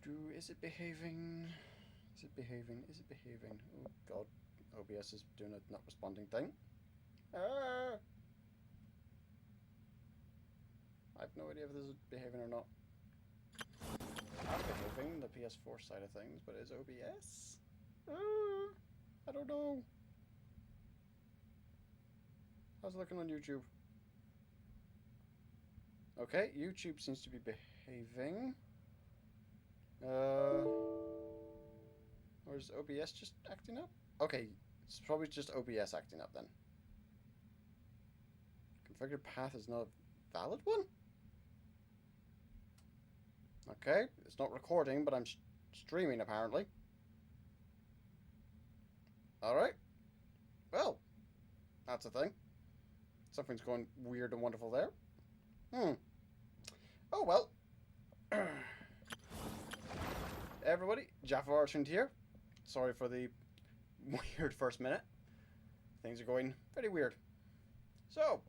Is it behaving? Is it behaving? Is it behaving? Oh god. OBS is doing a not responding thing. Ah! I have no idea if this is behaving or not. Not behaving, the PS4 side of things, but is OBS? I don't know. How's it looking on YouTube? Okay, YouTube seems to be behaving. Or is OBS just acting up? Okay, it's probably just OBS acting up then. Configured path is not a valid one? Okay, it's not recording, but I'm streaming apparently. Alright. Well, that's a thing. Something's going weird and wonderful there. Oh well. Everybody, JaffaArchfiend here. Sorry for the weird first minute. Things are going very weird. So,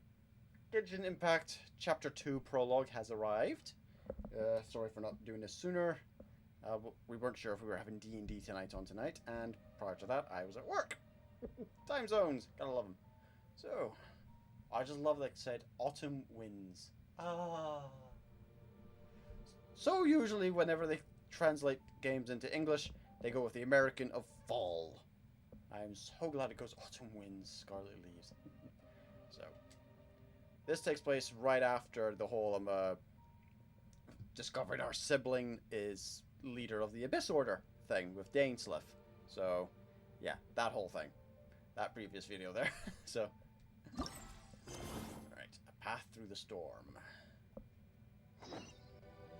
Genshin Impact Chapter 2 Prologue has arrived. Sorry for not doing this sooner. We weren't sure if we were having D&D tonight, and prior to that, I was at work. Time zones, gotta love them. So, I just love that it said, autumn winds. Ah. So usually, whenever they translate games into English, they go with the American of fall. I'm so glad it goes autumn winds, scarlet leaves. So, this takes place right after the whole discovering our sibling is leader of the Abyss Order thing with Dainsleif. So, yeah, that whole thing. That previous video there. So, right, a path through the storm.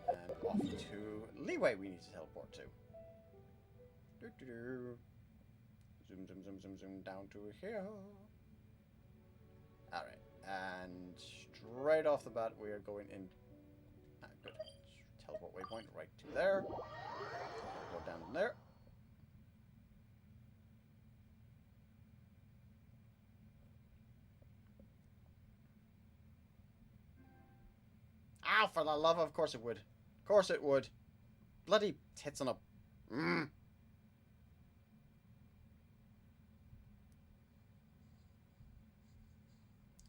And off to Leeway we need to teleport to. Zoom, zoom, zoom, zoom, zoom down to here. Alright, and straight off the bat we are going in. Good. Teleport waypoint right to there. Go down there. Ow, for the love of course it would. Of course it would. Bloody tits on a...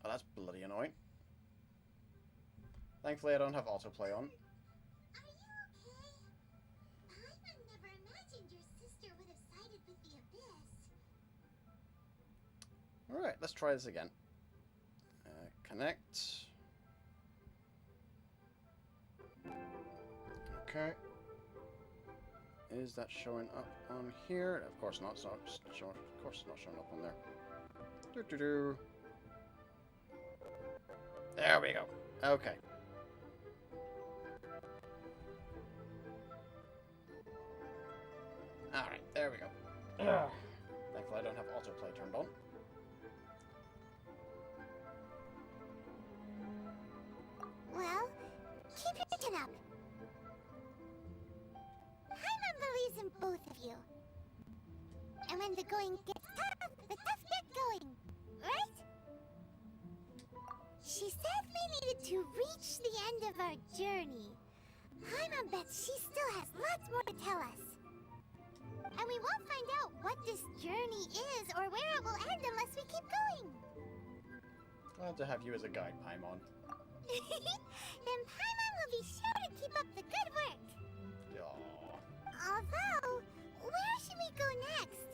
Oh, that's bloody annoying. Thankfully I don't have autoplay on. Are you okay? I would never imagined your sister would have sided with the Abyss. Alright, let's try this again. Connect. Okay. Is that showing up on here? Of course not. It's not showing. Of course, it's not showing up on there. There we go. Okay. All right. There we go. Thankfully, I don't have autoplay turned on. Well, keep your chin up. Paimon believes in both of you. And when the going gets tough, the tough get going, right? She said we needed to reach the end of our journey. Paimon bets she still has lots more to tell us. And we won't find out what this journey is or where it will end unless we keep going. Glad to have you as a guide, Paimon. Then Paimon will be sure to keep up the good work. Aww. Although, where should we go next?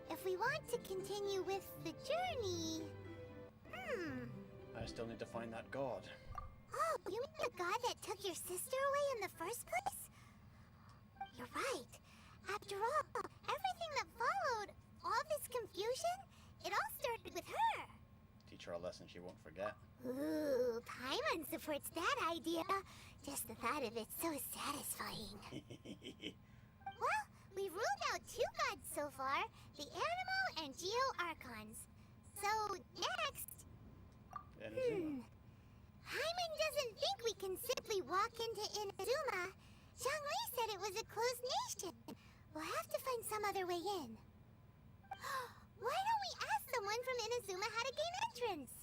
If we want to continue with the journey... I still need to find that god. Oh, you mean the god that took your sister away in the first place? You're right. After all, everything that followed, all this confusion, it all started with her. Teach her a lesson she won't forget. Ooh, Paimon supports that idea. Just the thought of it's so satisfying. Well, we've ruled out 2 gods so far, the Animo and Geo Archons. So, next... Inazuma. Paimon doesn't think we can simply walk into Inazuma. Zhongli said it was a closed nation. We'll have to find some other way in. Why don't we ask someone from Inazuma how to gain entrance?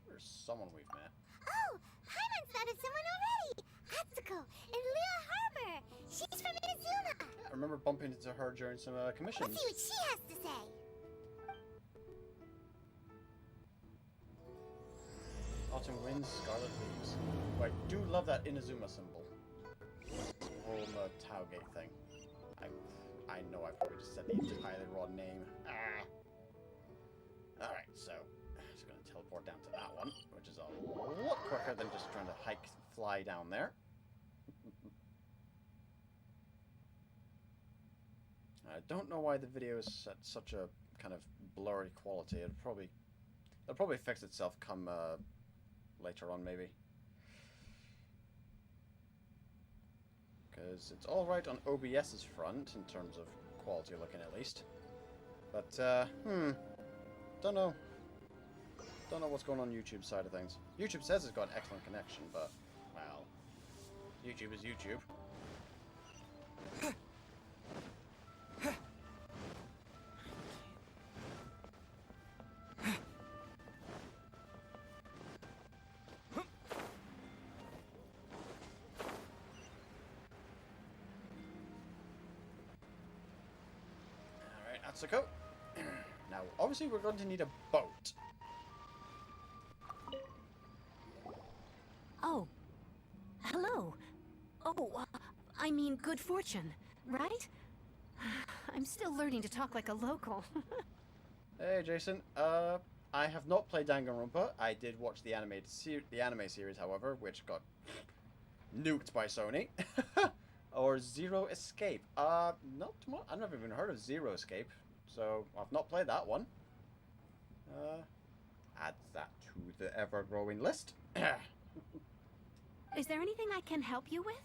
Sure, someone we've met. Oh, Paimon's thought of someone already. Atsuko in Lea Harbor. She's from Inazuma. remember bumping into her during some commissions. Let's see what she has to say. Autumn winds, scarlet leaves. Oh, I do love that Inazuma symbol. Home Taugate thing. I know I probably just said the entirely wrong name. Ah. Alright, so I'm just going to teleport down to that one, which is a lot quicker than just trying to fly down there. I don't know why the video is at such a kind of blurry quality. It'll probably fix itself come later on, maybe. Because it's alright on OBS's front, in terms of quality looking at least. But, don't know. Don't know what's going on YouTube's side of things. YouTube says it's got an excellent connection, but, well, YouTube is YouTube. Go. Now, obviously, we're going to need a boat. Oh. Hello. Oh, I mean, good fortune, right? I'm still learning to talk like a local. Hey, Jason. I have not played Danganronpa. I did watch the anime series, however, which got nuked by Sony. Or Zero Escape. Not too much. I've never even heard of Zero Escape. So, I've not played that one. Add that to the ever-growing list. Is there anything I can help you with?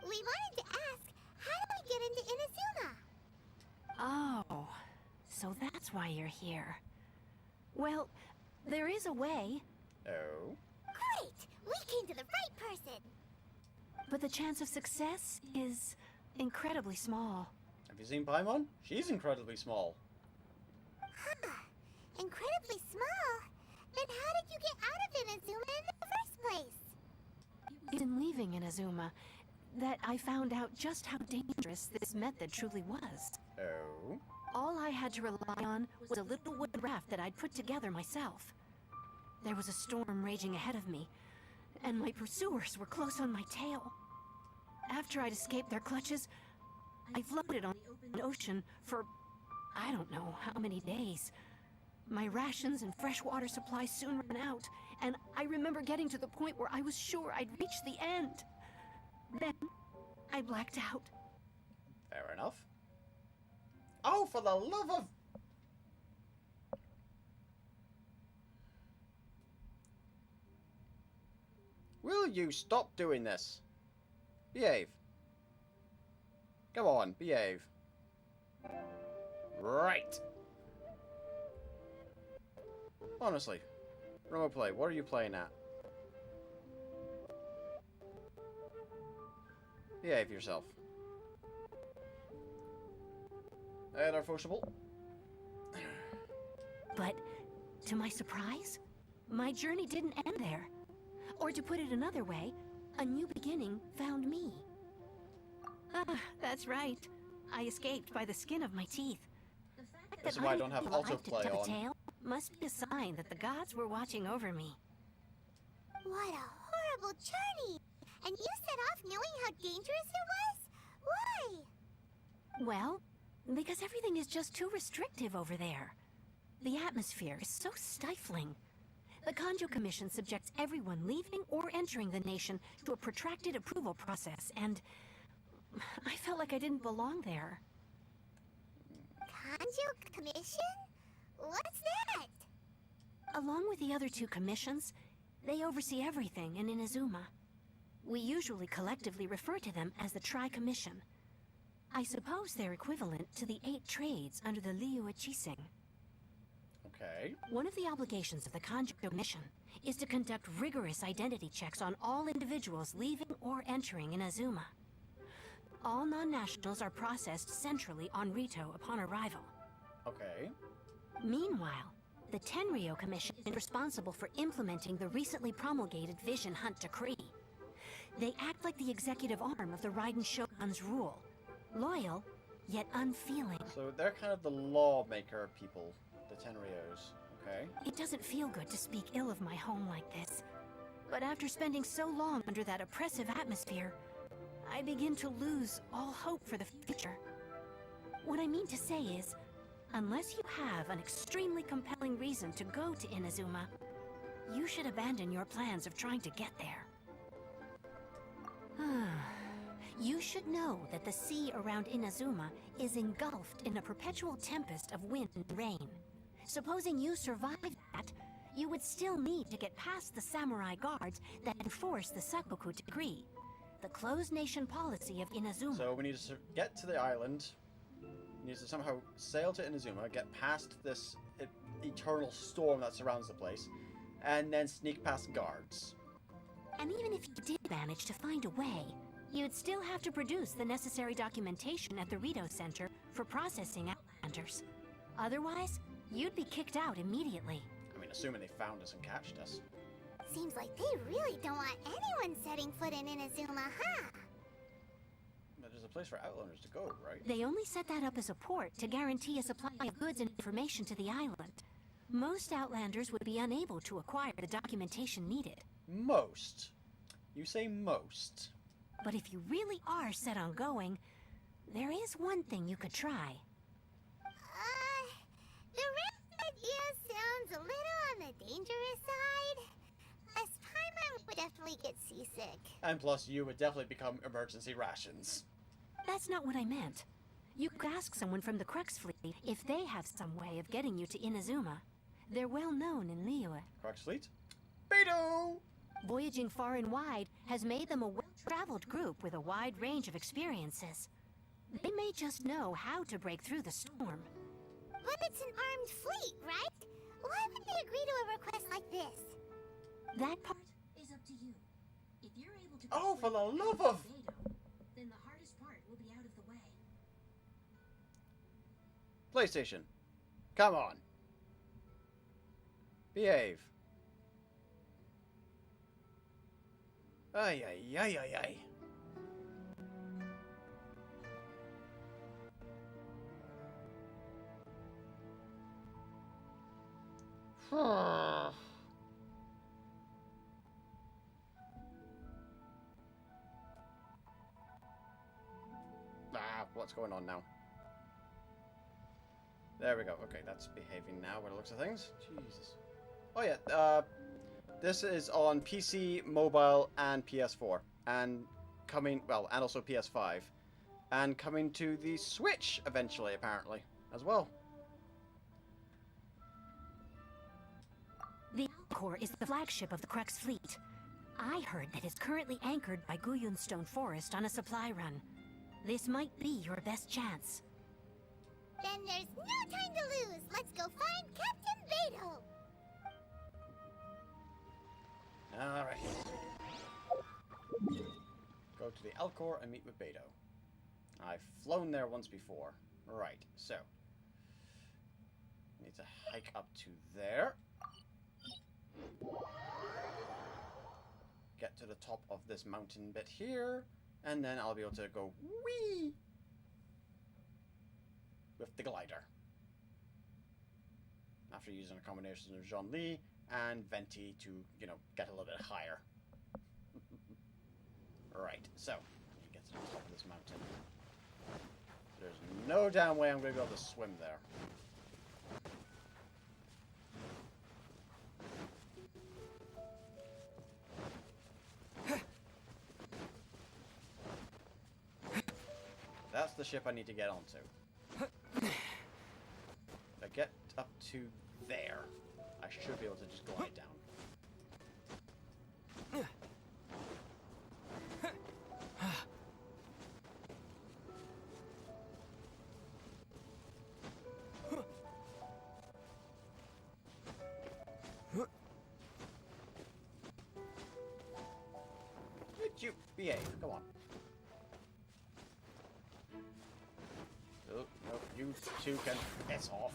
We wanted to ask, how do we get into Inazuma? Oh, so that's why you're here. Well, there is a way. Oh? Great! We came to the right person! But the chance of success is incredibly small. Have you seen Paimon? She's incredibly small. Huh. Incredibly small? Then how did you get out of Inazuma in the first place? It's in leaving Inazuma that I found out just how dangerous this method truly was. Oh? All I had to rely on was a little wooden raft that I'd put together myself. There was a storm raging ahead of me, and my pursuers were close on my tail. After I'd escaped their clutches, I floated on the open ocean for, I don't know how many days. My rations and fresh water supplies soon ran out, and I remember getting to the point where I was sure I'd reached the end. Then, I blacked out. Fair enough. Oh, for the love of... Will you stop doing this? Behave. Come on, behave. Right. Honestly, remote play, what are you playing at? Behave yourself. And our sociable. But, to my surprise, my journey didn't end there. Or to put it another way, a new beginning found me. Ah, that's right. I escaped by the skin of my teeth. The fact This is that why I don't have alive to autoplay tell on. the tale must be a sign that the gods were watching over me. What a horrible journey! And you set off knowing how dangerous it was? Why? Well, because everything is just too restrictive over there. The atmosphere is so stifling. The Kanjo Commission subjects everyone leaving or entering the nation to a protracted approval process, and I felt like I didn't belong there. Kanjo Commission? What's that? Along with the other two commissions, they oversee everything in Inazuma. We usually collectively refer to them as the Tri-Commission. I suppose they're equivalent to the 8 trades under the Liu Echising. Okay. One of the obligations of the Kanjo Commission is to conduct rigorous identity checks on all individuals leaving or entering Inazuma. All non-nationals are processed centrally on Rito upon arrival. Okay. Meanwhile, the Tenryo Commission is responsible for implementing the recently promulgated Vision Hunt Decree. They act like the executive arm of the Raiden Shogun's rule, Loyal, yet unfeeling. So they're kind of the lawmaker people, the Tenryos. Okay. It doesn't feel good to speak ill of my home like this. But after spending so long under that oppressive atmosphere, I begin to lose all hope for the future. What I mean to say is, unless you have an extremely compelling reason to go to Inazuma, you should abandon your plans of trying to get there. You should know that the sea around Inazuma is engulfed in a perpetual tempest of wind and rain. Supposing you survived that, you would still need to get past the samurai guards that enforce the Sakoku Decree, the closed nation policy of Inazuma. So we need to get to the island. We need to somehow sail to Inazuma, get past this eternal storm that surrounds the place, and then sneak past guards. And even if you did manage to find a way, you'd still have to produce the necessary documentation at the Rito Center for processing Outlanders. Otherwise, you'd be kicked out immediately. I mean, assuming they found us and catched us. Seems like they really don't want anyone setting foot in Inazuma, huh? But there's a place for Outlanders to go, right? They only set that up as a port to guarantee a supply of goods and information to the island. Most Outlanders would be unable to acquire the documentation needed. Most. You say most. But if you really are set on going, there is one thing you could try. The rest idea sounds a little on the dangerous side. As Paimon would definitely get seasick. And plus, you would definitely become emergency rations. That's not what I meant. You could ask someone from the Crux Fleet if they have some way of getting you to Inazuma. They're well known in Liyue. Crux Fleet? Beidou! Voyaging far and wide has made them a well-traveled group with a wide range of experiences. They may just know how to break through the storm. But it's an armed fleet, right? Why would they agree to a request like this? That part is up to you. If you're able to Oh, for the love of... Beidou, then the hardest part will be out of the way. PlayStation. Come on. Behave. Ay, ay, ay, ay, ay. What's going on now? There we go. Okay, that's behaving now by the looks of things. Jesus. Oh yeah, this is on PC, mobile, and PS4. And coming, well, and also PS5. And coming to the Switch eventually, apparently, as well. The Alcor is the flagship of the Crux Fleet. I heard that it's currently anchored by Guyunstone Forest on a supply run. This might be your best chance. Then there's no time to lose. Let's go find Captain Beidou. Alright. Go to the Alcor and meet with Beidou. I've flown there once before. Right, so. Need to hike up to there. Get to the top of this mountain bit here. And then I'll be able to go whee with the glider. After using a combination of Zhongli and Venti to, you know, get a little bit higher. Right, so, get to the top of this mountain. There's no damn way I'm going to be able to swim there. That's the ship I need to get onto. If I get up to there, I should be able to just glide down. Did you behave? Come on. Oh, no, you two can piss off.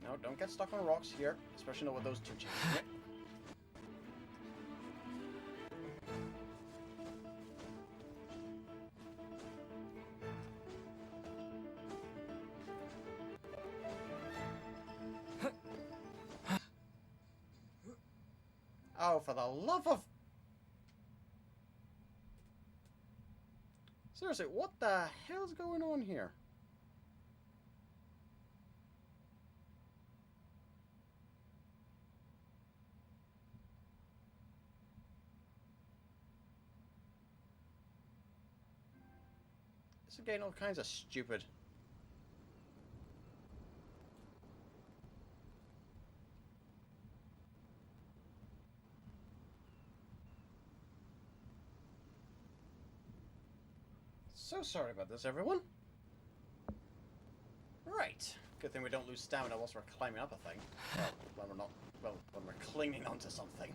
No, don't get stuck on rocks here, especially not with those two chains. Oh, for the love of... Seriously, what the hell's going on here? This is getting all kinds of stupid. So sorry about this, everyone. Right. Good thing we don't lose stamina whilst we're climbing up a thing. Well, when we're not... Well, when we're clinging onto something.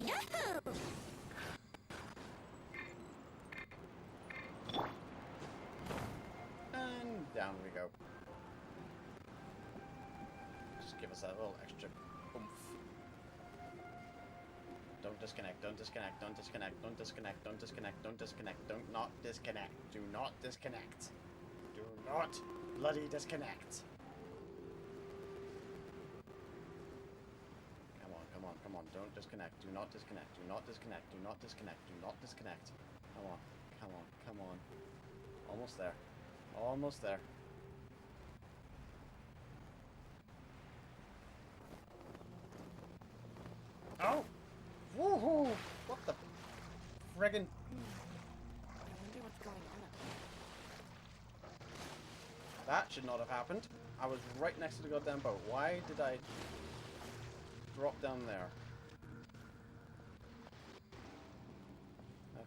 Yahoo! And down we go. Just give us that little extra oomph. Don't disconnect, don't disconnect, don't disconnect, don't disconnect, don't disconnect, don't disconnect, don't not disconnect. Do not disconnect. Do not bloody disconnect. Come on, come on, come on, don't disconnect. Do not disconnect, do not disconnect, do not disconnect, do not disconnect. Come on, come on, come on. Almost there. Almost there. Oh! Woohoo! What the friggin'... I wonder what's going on up there. That should not have happened. I was right next to the goddamn boat. Why did I drop down there?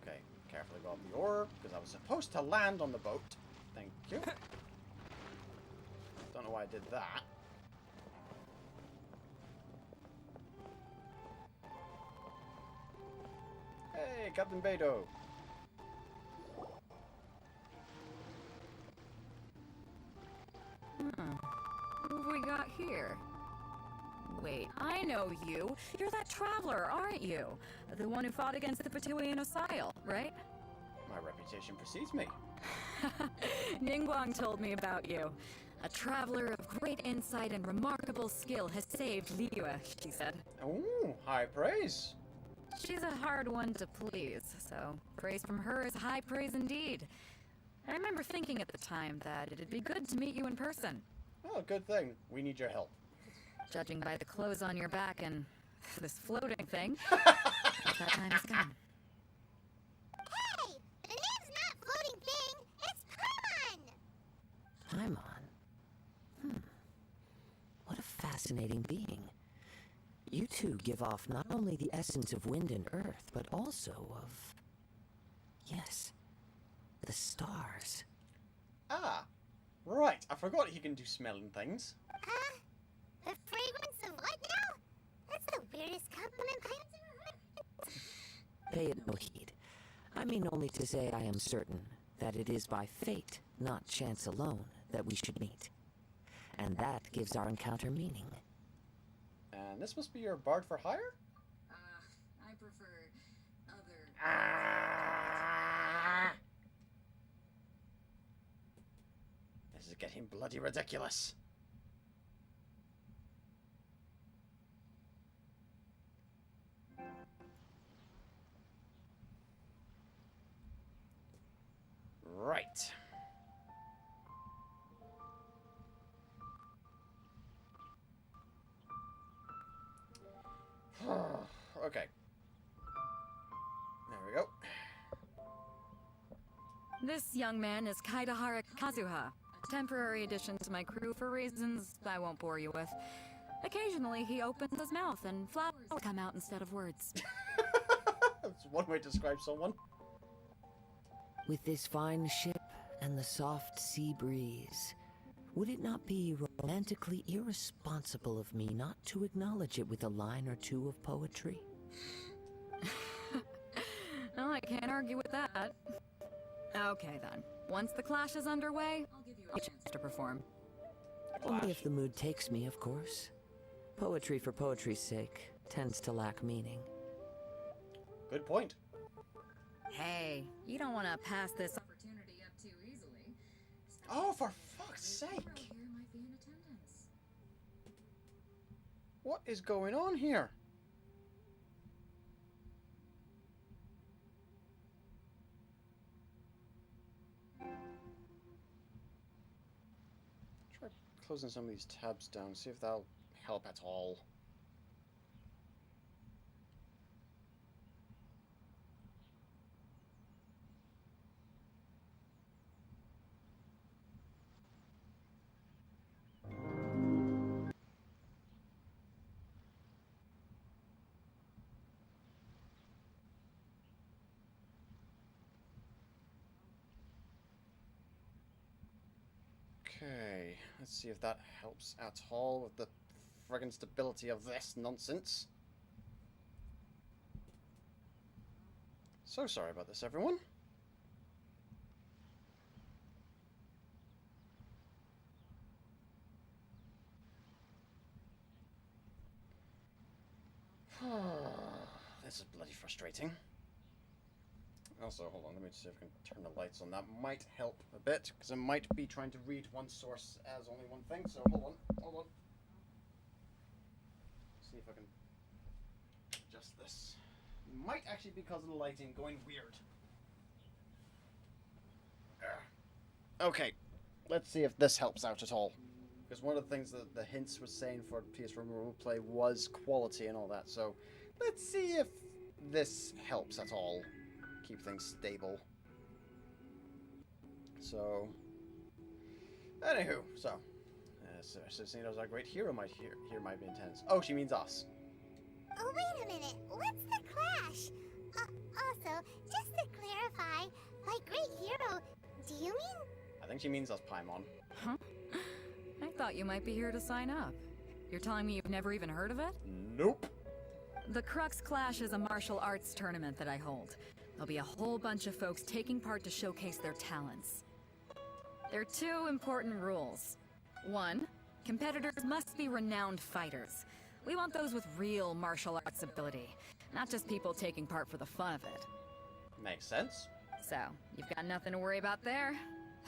Okay, carefully grab the orb, because I was supposed to land on the boat. Thank you. Don't know why I did that. Hey, Captain Beto. What have we got here? Wait, I know you. You're that traveler, aren't you? The one who fought against the Patuian Osile, right? My reputation precedes me. Ningguang told me about you. A traveler of great insight and remarkable skill has saved Liyue, she said. Ooh, high praise. She's a hard one to please, so praise from her is high praise indeed. I remember thinking at the time that it'd be good to meet you in person. Oh, good thing. We need your help. Judging by the clothes on your back and this floating thing, that time has come. Hey! The name's not floating thing, it's Paimon! Paimon? What a fascinating being. You two give off not only the essence of wind and earth, but also of... yes, the stars. Ah, right. I forgot he can do smelling things. The fragrance of what now? That's the weirdest compliment Paimon's ever heard. Pay it no heed. I mean only to say I am certain that it is by fate, not chance alone, that we should meet. And that gives our encounter meaning. And this must be your bard for hire? I prefer other... Ah! This is getting bloody ridiculous. Right. Okay. There we go. This young man is Kaidahara Kazuha, a temporary addition to my crew for reasons I won't bore you with. Occasionally, he opens his mouth and flowers come out instead of words. That's one way to describe someone. With this fine ship and the soft sea breeze, would it not be romantically irresponsible of me not to acknowledge it with a line or two of poetry? Well, I can't argue with that. Okay then. Once the clash is underway, I'll give you a chance to perform. Only if the mood takes me, of course. Poetry for poetry's sake tends to lack meaning. Good point. Hey, you don't want to pass this opportunity up too easily. Oh, for fuck's sake. Here might be in attendance. What is going on here? Try closing some of these tabs down, see if that'll help at all. Okay, let's see if that helps at all with the friggin' stability of this nonsense. So sorry about this, everyone. This is bloody frustrating. Also, hold on, let me see if I can turn the lights on. That might help a bit, because I might be trying to read one source as only one thing, so hold on. See if I can adjust this. Might actually be because of the lighting going weird. Okay, let's see if this helps out at all. Because one of the things that the hints was saying for PS4 Remote Play was quality and all that, so let's see if this helps at all. Keep things stable. So, anywho, Cicino's our great hero might hear might be intense. Oh, she means us. Oh, wait a minute. What's the clash? Also, just to clarify, by great hero, do you mean? I think she means us, Paimon. Huh? I thought you might be here to sign up. You're telling me you've never even heard of it? Nope. The Crux Clash is a martial arts tournament that I hold. There'll be a whole bunch of folks taking part to showcase their talents. There are 2 important rules. 1, competitors must be renowned fighters. We want those with real martial arts ability, not just people taking part for the fun of it. Makes sense. So, you've got nothing to worry about there.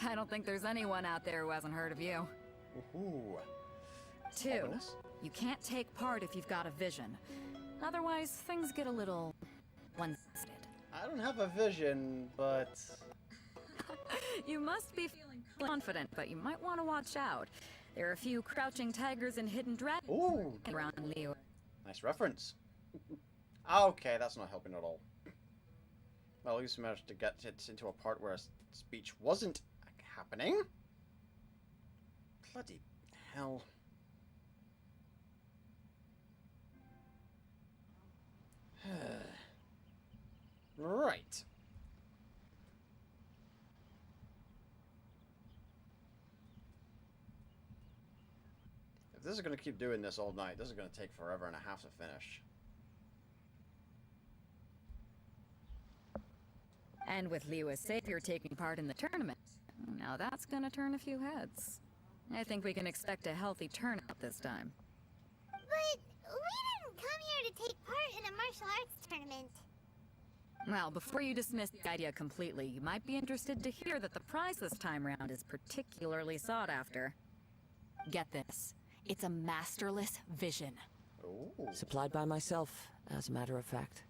I don't think there's anyone out there who hasn't heard of you. Ooh. 2, you can't take part if you've got a vision. Otherwise, things get a little one-sided. I don't have a vision, but... You must be feeling confident, but you might want to watch out. There are a few crouching tigers and hidden dragons around Leo. Nice reference. Okay, that's not helping at all. Well, at least we managed to get it into a part where speech wasn't happening. Bloody hell. Right. If this is going to keep doing this all night, this is going to take forever and a half to finish. And with Lewis Savior taking part in the tournament, now that's going to turn a few heads. I think we can expect a healthy turnout this time. But we didn't come here to take part in a martial arts tournament. Well, before you dismiss the idea completely, you might be interested to hear that the prize this time round is particularly sought after. Get this. It's a masterless vision. Ooh. Supplied by myself, as a matter of fact.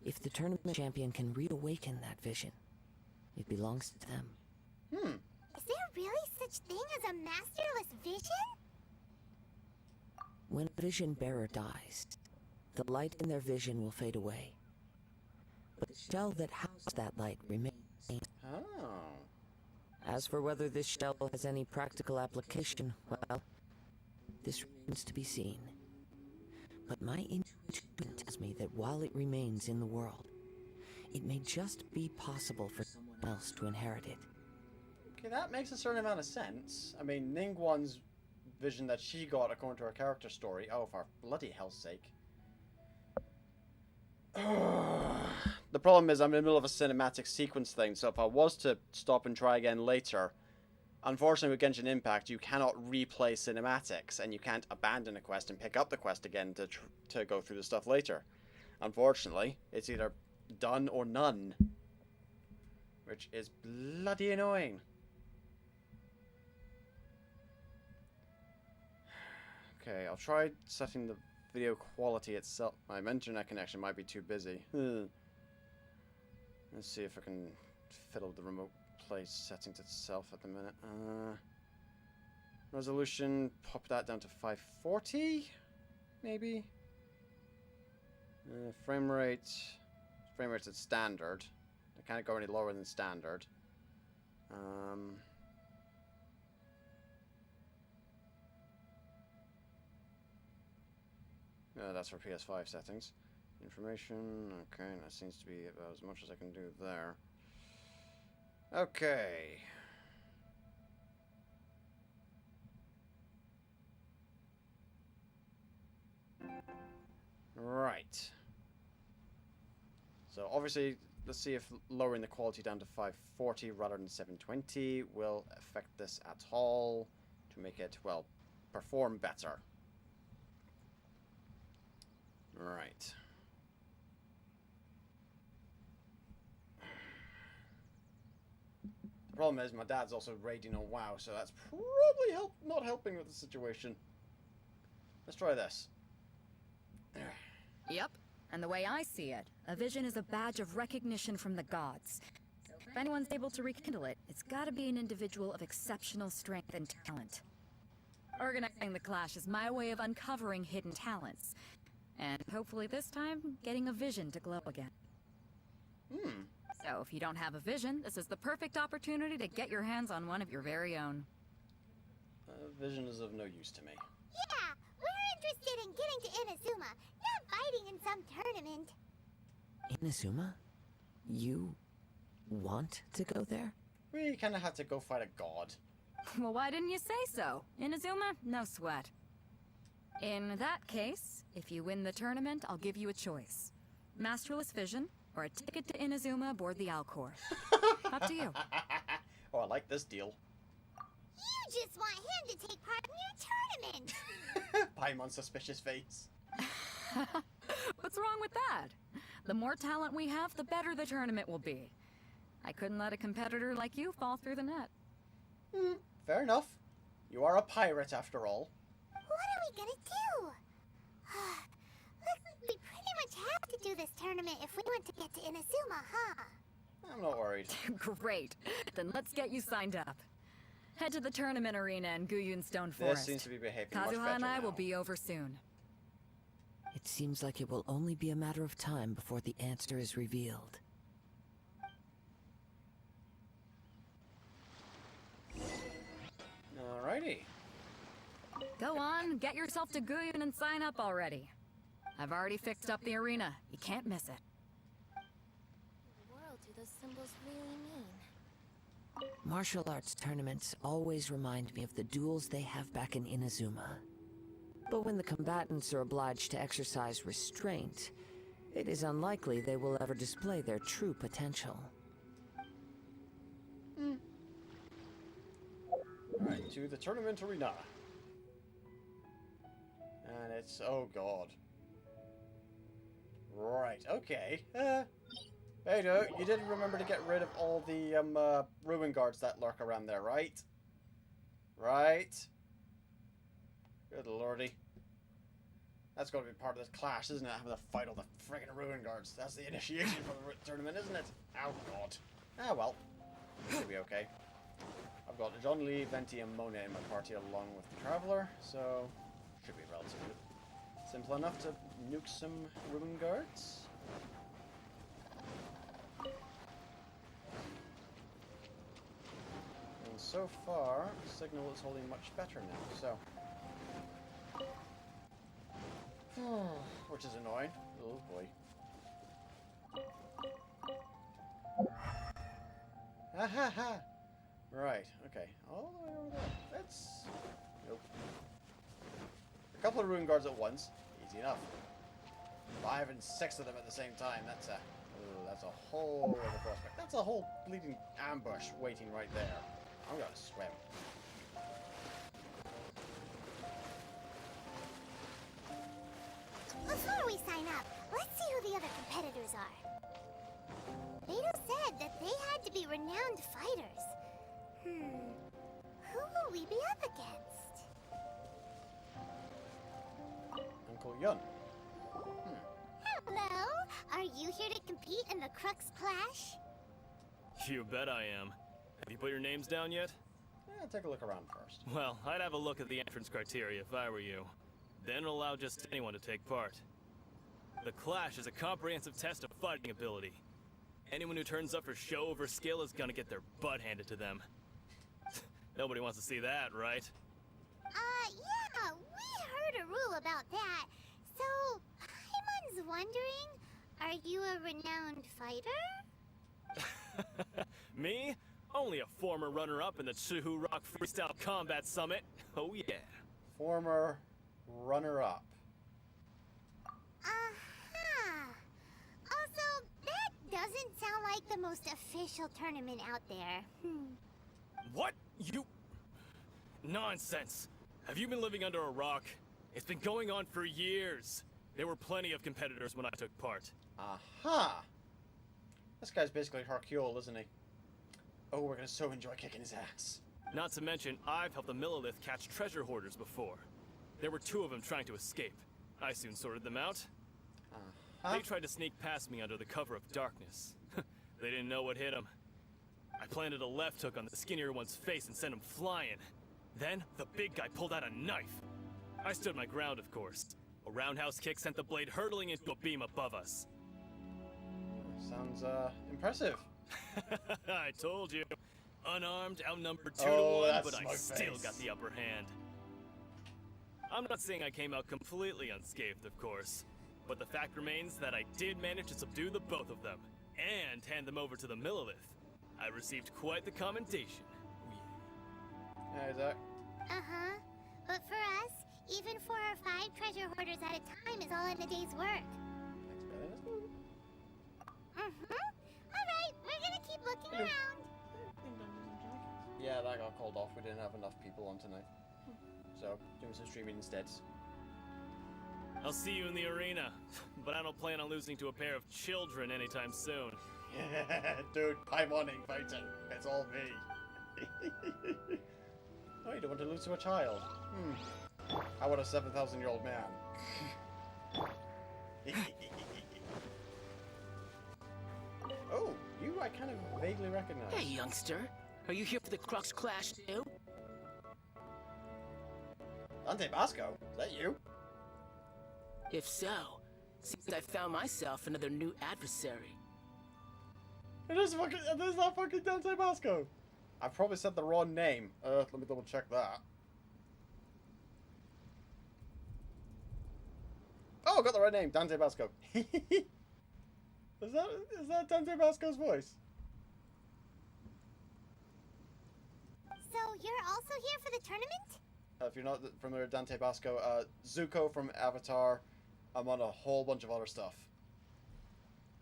If the tournament champion can reawaken that vision, it belongs to them. Is there really such thing as a masterless vision? When a vision bearer dies, the light in their vision will fade away. But the shell that housed that light remains. Oh. As for whether this shell has any practical application, well, this remains to be seen. But my intuition tells me that while it remains in the world, it may just be possible for someone else to inherit it. Okay, that makes a certain amount of sense. I mean, Ningguang's vision that she got according to her character story. Oh, for bloody hell's sake. The problem is I'm in the middle of a cinematic sequence thing, so if I was to stop and try again later, unfortunately with Genshin Impact, you cannot replay cinematics, and you can't abandon a quest and pick up the quest again to go through the stuff later. Unfortunately, it's either done or none, which is bloody annoying. Okay, I'll try setting the video quality itself. My internet connection might be too busy. Let's see if I can fiddle with the remote play settings itself at the minute. Resolution, pop that down to 540, maybe. Frame rate's at standard. I can't go any lower than standard. That's for PS5 settings. Information, okay, that seems to be about as much as I can do there. Okay. Right. So obviously, let's see if lowering the quality down to 540 rather than 720 will affect this at all to make it, well, perform better. Right. The problem is my dad's also raiding on WoW, so that's probably not helping with the situation. Let's try this. Yep. And the way I see it, a vision is a badge of recognition from the gods. So if anyone's able to rekindle it, it's gotta be an individual of exceptional strength and talent. Organizing the clash is my way of uncovering hidden talents. And hopefully this time, getting a vision to glow again. So if you don't have a vision, this is the perfect opportunity to get your hands on one of your very own. Vision is of no use to me. Yeah, we're interested in getting to Inazuma, not fighting in some tournament. Inazuma? You want to go there? We kind of had to go fight a god. Well, why didn't you say so? Inazuma? No sweat. In that case, if you win the tournament, I'll give you a choice. Masterless Vision, or a ticket to Inazuma aboard the Alcor. Up to you. Oh, I like this deal. You just want him to take part in your tournament. Paimon's suspicious face. What's wrong with that? The more talent we have, the better the tournament will be. I couldn't let a competitor like you fall through the net. Fair enough. You are a pirate after all. What are we gonna do? Looks like we pretty much have to do this tournament if we want to get to Inazuma, huh? I'm not worried. Great. Then let's get you signed up. Head to the tournament arena in Guyun Stone This Forest. seems to be behaving much better Kazuha and I now. will be over soon. It seems like it will only be a matter of time before the answer is revealed. Alrighty. Go on, get yourself to Guyun and sign up already. I've already fixed up the arena. You can't miss it. What world do those symbols really mean? Martial arts tournaments always remind me of the duels they have back in Inazuma. But when the combatants are obliged to exercise restraint, it is unlikely they will ever display their true potential. Alright, to the tournament arena. And it's... oh god. Right, okay. Hey, you did remember to get rid of all the ruin guards that lurk around there, right? Right? Good lordy. That's got to be part of this clash, isn't it? Having to fight all the friggin' ruin guards. That's the initiation for the tournament, isn't it? Oh god. Ah well. Should be okay. I've got John Lee, Venti, and Mona in my party along with the Traveler, so should be relatively simple enough to nuke some ruin guards. And so far, the signal is holding much better now, so... which is annoying. Oh boy. Ha ha ha! Right, okay. All the way over there. That's... nope. A couple of ruin guards at once. Easy enough. 5 and 6 of them at the same time. That's a... that's a whole other prospect. That's a whole bleeding ambush waiting right there. I'm gonna swim. Before we sign up, let's see who the other competitors are. Beto said that they had to be renowned fighters. Who will we be up against? begun. Hello. Are you here to compete in the Crux Clash? You bet I am. Have you put your names down yet? Yeah, take a look around first. Well, I'd have a look at the entrance criteria if I were you. Then allow just anyone to take part. The Clash is a comprehensive test of fighting ability. Anyone who turns up for show over skill is gonna get their butt handed to them. Nobody wants to see that, right? Yeah, we heard a rule about that. So, Paimon's wondering, are you a renowned fighter? Me? Only a former runner-up in the Chihu Rock Freestyle Combat Summit. Oh yeah. Former runner-up. Also, that doesn't sound like the most official tournament out there. What? You... Nonsense. Have you been living under a rock? It's been going on for years. There were plenty of competitors when I took part. Aha! This guy's basically Hercule, isn't he? Oh, we're gonna so enjoy kicking his ass. Not to mention, I've helped the Millilith catch treasure hoarders before. There were 2 of them trying to escape. I soon sorted them out. They tried to sneak past me under the cover of darkness. They didn't know what hit them. I planted a left hook on the skinnier one's face and sent him flying. Then, the big guy pulled out a knife. I stood my ground, of course. A roundhouse kick sent the blade hurtling into a beam above us. Sounds, impressive. I told you. Unarmed, outnumbered 2 Oh, to 1, that's but I my still face. got the upper hand. I'm not saying I came out completely unscathed, of course. But the fact remains that I did manage to subdue the both of them, and hand them over to the Millilith. I received quite the commendation. Hey, Zach. But for us, even 4 or 5 treasure hoarders at a time is all in a day's work. Thanks, Billy. Alright, we're gonna keep looking around. Yeah, that got called off. We didn't have enough people on tonight. So, doing some streaming instead. I'll see you in the arena, but I don't plan on losing to a pair of children anytime soon. Dude, Paimon ain't fighting. It's all me. Oh, you don't want to lose to a child. How about a 7,000-year-old man? Oh, you I kind of vaguely recognize. Hey, youngster. Are you here for the Crux Clash too? Dante Basco? Is that you? If so, seems I found myself another new adversary. It is not fucking Dante Basco. I probably said the wrong name. Let me double check that. Oh, I got the right name, Dante Basco. Is that Dante Basco's voice? So, you're also here for the tournament? If you're not familiar with Dante Basco, Zuko from Avatar. I'm on a whole bunch of other stuff.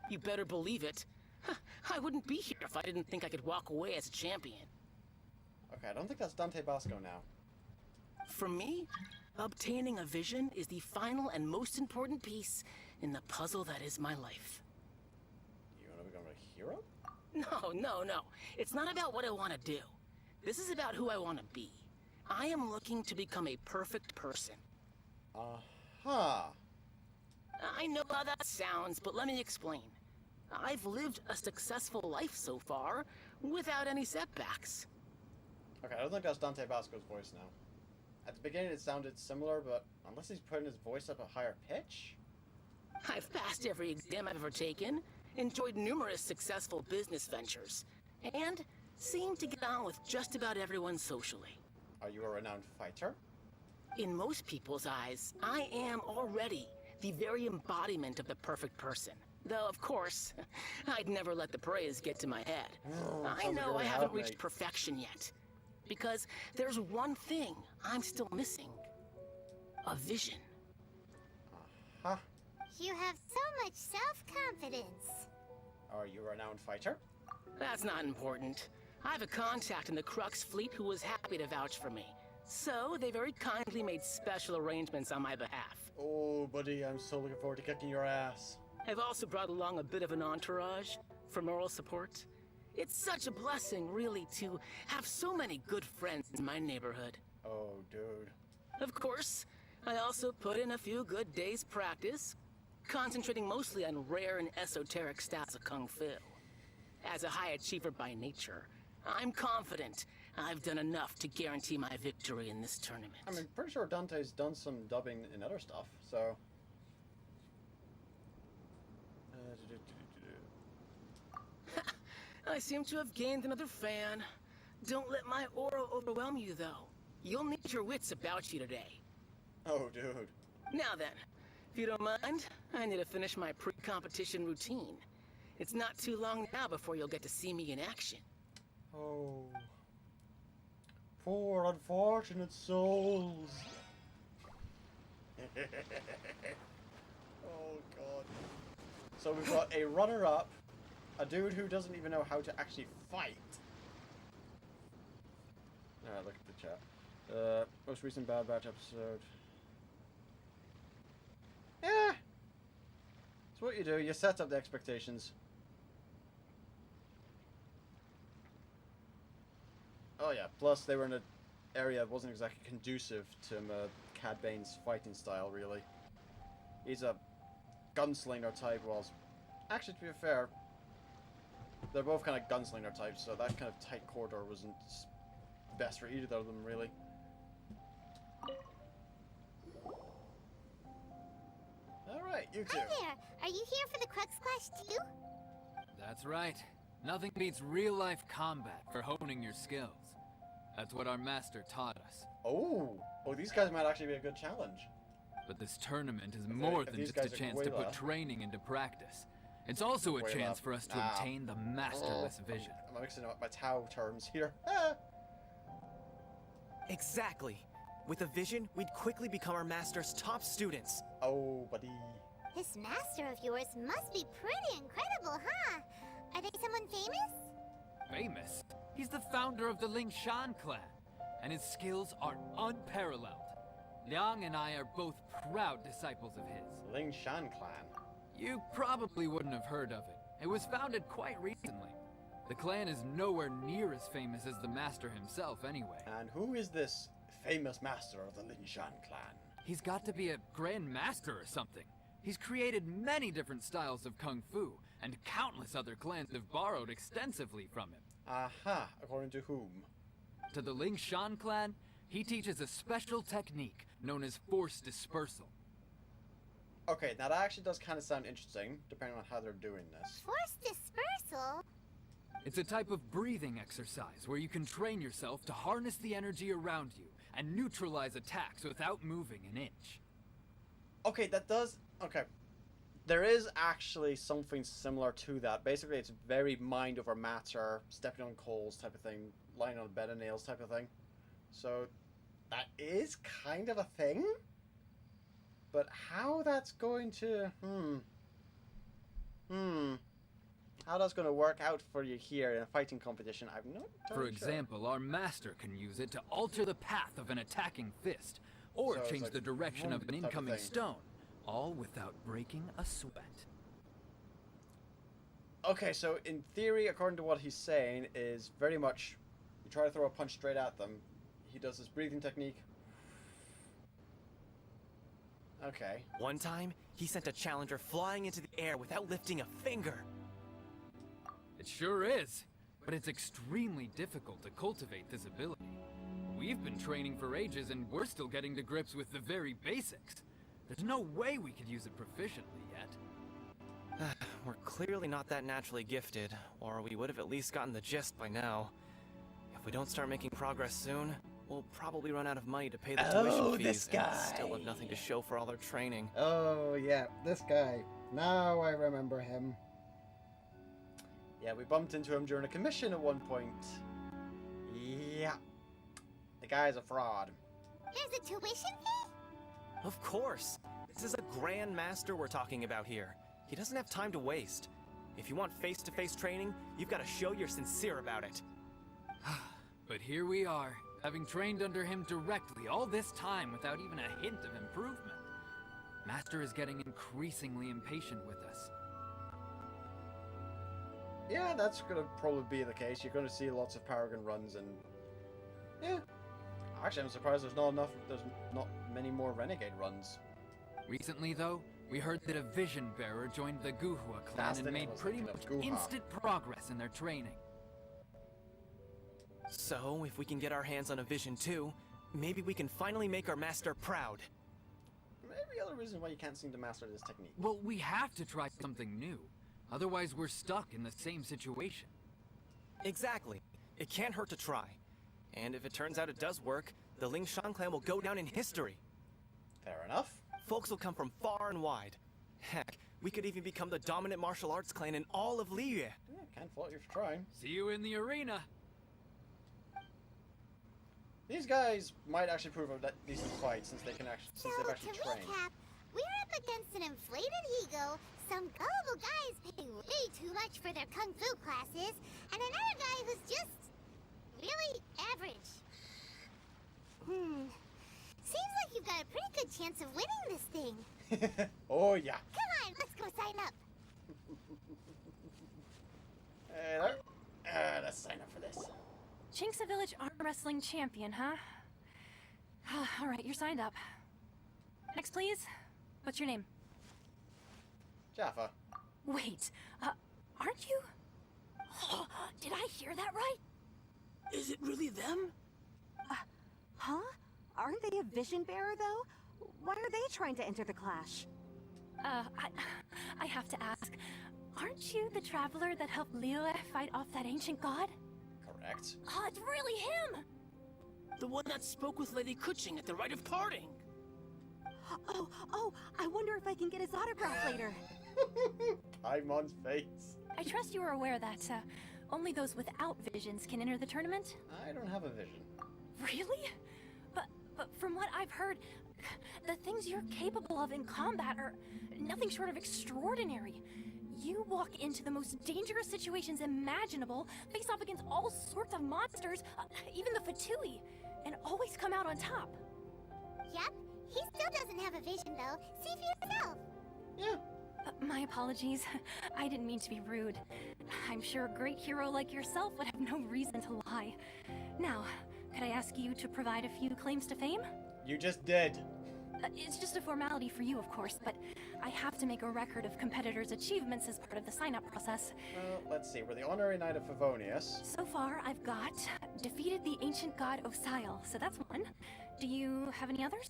You better believe it. I wouldn't be here if I didn't think I could walk away as a champion. Okay, I don't think that's Dante Basco now. For me, obtaining a vision is the final and most important piece in the puzzle that is my life. You want to become a hero? No. It's not about what I want to do. This is about who I want to be. I am looking to become a perfect person. Uh-huh. I know how that sounds, but let me explain. I've lived a successful life so far, without any setbacks. Okay, I don't think that's Dante Basco's voice now. At the beginning it sounded similar, but unless he's putting his voice up a higher pitch? I've passed every exam I've ever taken, enjoyed numerous successful business ventures, and seem to get on with just about everyone socially. Are you a renowned fighter? In most people's eyes, I am already the very embodiment of the perfect person. Though, of course, I'd never let the praise get to my head. I sounds like know you're I gonna haven't help me. reached perfection yet. Because there's one thing I'm still missing. A vision. Huh? You have so much self-confidence. Are you a renowned fighter? That's not important. I have a contact in the Crux fleet who was happy to vouch for me. So, they very kindly made special arrangements on my behalf. Oh, buddy, I'm so looking forward to kicking your ass. I've also brought along a bit of an entourage for moral support. It's such a blessing, really, to have so many good friends in my neighborhood. Oh, dude. Of course, I also put in a few good days' practice, concentrating mostly on rare and esoteric styles of Kung Fu. As a high achiever by nature, I'm confident I've done enough to guarantee my victory in this tournament. I mean, pretty sure Dante's done some dubbing in other stuff, so... I seem to have gained another fan. Don't let my aura overwhelm you, though. You'll need your wits about you today. Oh, dude. Now then, if you don't mind, I need to finish my pre-competition routine. It's not too long now before you'll get to see me in action. Oh. Poor unfortunate souls. Oh, God. So we've got a runner-up, a dude who doesn't even know how to actually fight. Alright, look at the chat. Most recent Bad Batch episode. Yeah. It's what you do. You set up the expectations. Oh yeah. Plus, they were in an area that wasn't exactly conducive to Cad Bane's fighting style, really. He's a gunslinger type, whilst actually, to be fair, they're both kind of gunslinger types, so that kind of tight corridor wasn't best for either of them, really. Alright, you two. Hi there! Are you here for the Crux Clash too? That's right. Nothing beats real-life combat for honing your skills. That's what our master taught us. Oh, these guys might actually be a good challenge. But this tournament is more than just a chance to put training into practice. It's also a chance for us to obtain the masterless vision. I'm mixing up my Tau terms here. Exactly. With a vision, we'd quickly become our master's top students. Oh, buddy. This master of yours must be pretty incredible, huh? Are they someone famous? Famous? He's the founder of the Lingshan clan, and his skills are unparalleled. Liang and I are both proud disciples of his. Lingshan clan. You probably wouldn't have heard of it. It was founded quite recently. The clan is nowhere near as famous as the master himself anyway. And who is this famous master of the Lingshan clan? He's got to be a grand master or something. He's created many different styles of kung fu, and countless other clans have borrowed extensively from him. Aha, according to whom? To the Lingshan clan, he teaches a special technique known as force dispersal. Okay, now that actually does kind of sound interesting, depending on how they're doing this. Force dispersal? It's a type of breathing exercise where you can train yourself to harness the energy around you and neutralize attacks without moving an inch. Okay, that does... Okay. There is actually something similar to that. Basically, it's very mind over matter, stepping on coals type of thing, lying on a bed of nails type of thing. So, that is kind of a thing? But how that's going to... How that's going to work out for you here in a fighting competition, I'm not For example, our master can use it to alter the path of an attacking fist, or So it's change like the direction of an type of incoming thing. stone, all without breaking a sweat. Okay, so in theory, according to what he's saying, is very much... You try to throw a punch straight at them. He does this breathing technique. Okay. One time, he sent a challenger flying into the air without lifting a finger. It sure is, but it's extremely difficult to cultivate this ability. We've been training for ages and we're still getting to grips with the very basics. There's no way we could use it proficiently yet. We're clearly not that naturally gifted, or we would have at least gotten the gist by now. If we don't start making progress soon, we'll probably run out of money to pay the tuition fees this guy. and still have nothing to show for all our training. Oh, yeah, this guy. Now I remember him. Yeah, we bumped into him during a commission at one point. Yeah. The guy's a fraud. There's a tuition fee? Of course! This is a grand master we're talking about here. He doesn't have time to waste. If you want face-to-face training, you've got to show you're sincere about it. But here we are, having trained under him directly all this time without even a hint of improvement. Master is getting increasingly impatient with us. Yeah, that's going to probably be the case. You're going to see lots of Paragon runs and... Yeah. Actually, I'm surprised there's not many more Renegade runs. Recently, though, we heard that a Vision Bearer joined the Guhua clan That's the and name I made was pretty thinking much of, Guha. instant progress in their training. So, if we can get our hands on a Vision too, maybe we can finally make our master proud. Maybe other reason why you can't seem to master this technique. Well, we have to try something new. Otherwise, we're stuck in the same situation. Exactly. It can't hurt to try. And if it turns out it does work, the Ling Shan clan will go down in history. Fair enough. Folks will come from far and wide. Heck, we could even become the dominant martial arts clan in all of Liyue. Yeah, can't fault you for trying. See you in the arena. These guys might actually prove a decent fight since they've actually to trained. recap, we're up against an inflated ego, some gullible guys paying way too much for their kung fu classes, and another guy who's just really average. Seems like you've got a pretty good chance of winning this thing. Oh yeah. Come on, let's go sign up. Hey there. Let's sign up for this. Chinksa Village Arm Wrestling Champion, huh? Alright, you're signed up. Next, please. What's your name? Jaffa. Wait, aren't you? Did I hear that right? Is it really them? Huh? Aren't they a vision bearer, though? Why are they trying to enter the clash? I have to ask. Aren't you the traveler that helped Liyue fight off that ancient god? Correct. Oh, it's really him! The one that spoke with Lady Kuching at the rite of parting. Oh, I wonder if I can get his autograph later. Paimon's face. I trust you are aware that, only those without visions can enter the tournament? I don't have a vision. Really? But from what I've heard, the things you're capable of in combat are nothing short of extraordinary. You walk into the most dangerous situations imaginable, face off against all sorts of monsters, even the Fatui, and always come out on top. Yep, he still doesn't have a vision though. See for yourself. Yeah. My apologies. I didn't mean to be rude. I'm sure a great hero like yourself would have no reason to lie. Now, could I ask you to provide a few claims to fame? You just did. It's just a formality for you, of course, but I have to make a record of competitors' achievements as part of the sign-up process. Well, let's see. We're the Honorary Knight of Favonius. So far, I've got defeated the ancient god Osial, so that's one. Do you have any others?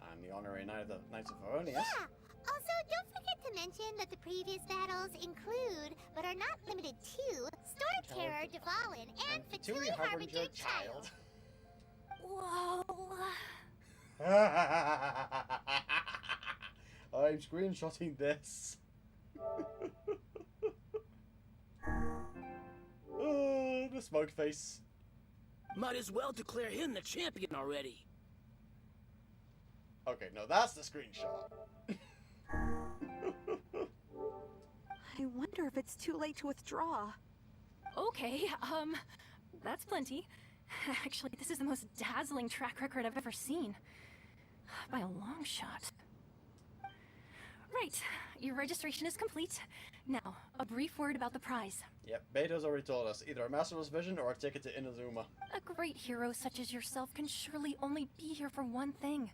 I'm the Honorary Knight of the Knights of Favonius. Yeah. Also, don't forget to mention that the previous battles include, but are not limited to, Storm Terror, Devalin, and Fatui Harbinger Child. Whoa. I'm screenshotting this. Oh, the smoked face. Might as well declare him the champion already. Okay, no, that's the screenshot. I wonder if it's too late to withdraw. Okay, that's plenty. Actually, this is the most dazzling track record I've ever seen. By a long shot. Right, your registration is complete. Now, a brief word about the prize. Yep, Beto's already told us. Either a Masterless Vision or a ticket to Inazuma. A great hero such as yourself can surely only be here for one thing.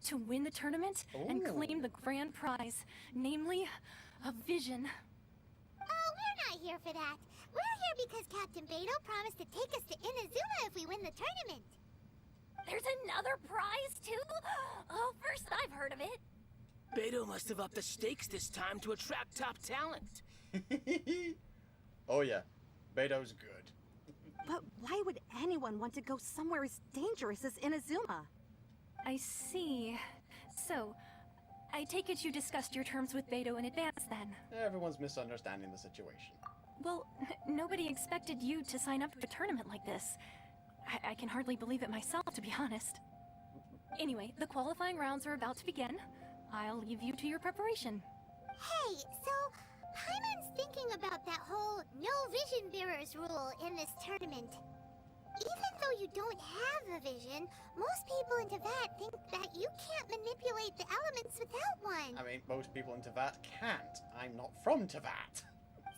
To win the tournament and claim the grand prize. Namely, a vision. Oh, we're not here for that. We're here because Captain Beto promised to take us to Inazuma if we win the tournament. There's another prize, too? Oh, first I've heard of it. Beto must have upped the stakes this time to attract top talent. Oh yeah, Beto's good. But why would anyone want to go somewhere as dangerous as Inazuma? I see. So, I take it you discussed your terms with Beto in advance, then? Everyone's misunderstanding the situation. Well, nobody expected you to sign up for a tournament like this. I can hardly believe it myself, to be honest. Anyway, the qualifying rounds are about to begin. I'll leave you to your preparation. Hey, so Paimon's thinking about that whole no vision bearers rule in this tournament. Even though you don't have a vision, most people in Teyvat think that you can't manipulate the elements without one. I mean, most people in Teyvat can't. I'm not from Teyvat.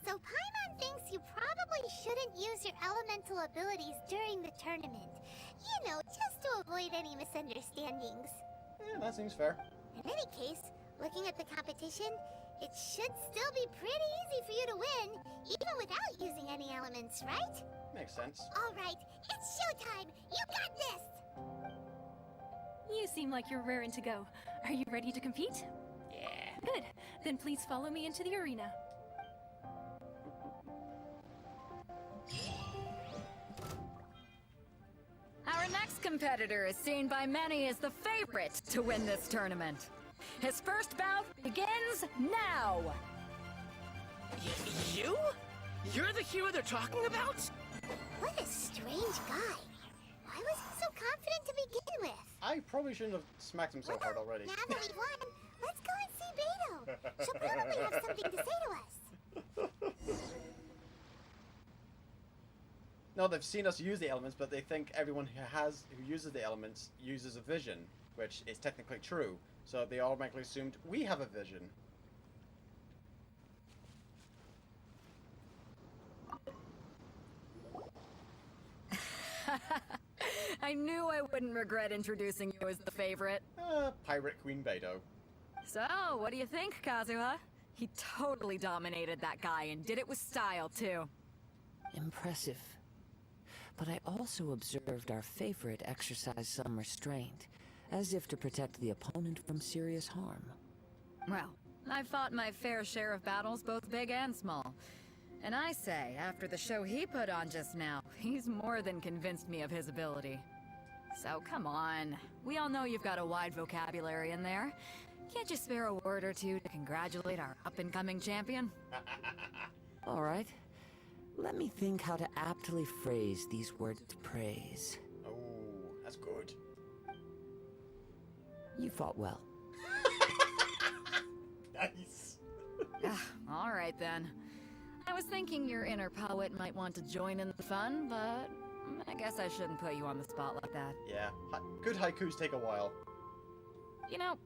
So Paimon thinks you probably shouldn't use your elemental abilities during the tournament. You know, just to avoid any misunderstandings. Yeah, that seems fair. In any case, looking at the competition, it should still be pretty easy for you to win, even without using any elements, right? Makes sense. All right, it's showtime! You got this! You seem like you're raring to go. Are you ready to compete? Yeah. Good. Then please follow me into the arena. Our next competitor is seen by many as the favorite to win this tournament. His first bout begins now! You? You're the hero they're talking about? What a strange guy. Why was he so confident to begin with? I probably shouldn't have smacked him so hard already. Now that we've won, let's go and see Beto. She'll probably have something to say to us. No, they've seen us use the elements, but they think everyone who uses the elements uses a vision, which is technically true. So they automatically assumed we have a vision. I knew I wouldn't regret introducing you as the favorite. Pirate Queen Beto. So, what do you think, Kazuha? He totally dominated that guy and did it with style, too. Impressive. But I also observed our favorite exercise some restraint, as if to protect the opponent from serious harm. Well, I've fought my fair share of battles, both big and small. And I say, after the show he put on just now, he's more than convinced me of his ability. So come on. We all know you've got a wide vocabulary in there. Can't you spare a word or two to congratulate our up-and-coming champion? All right. Let me think how to aptly phrase these words of praise. Oh, that's good. You fought well. Nice. All right then. I was thinking your inner poet might want to join in the fun, but I guess I shouldn't put you on the spot like that. Yeah, good haikus take a while. You know,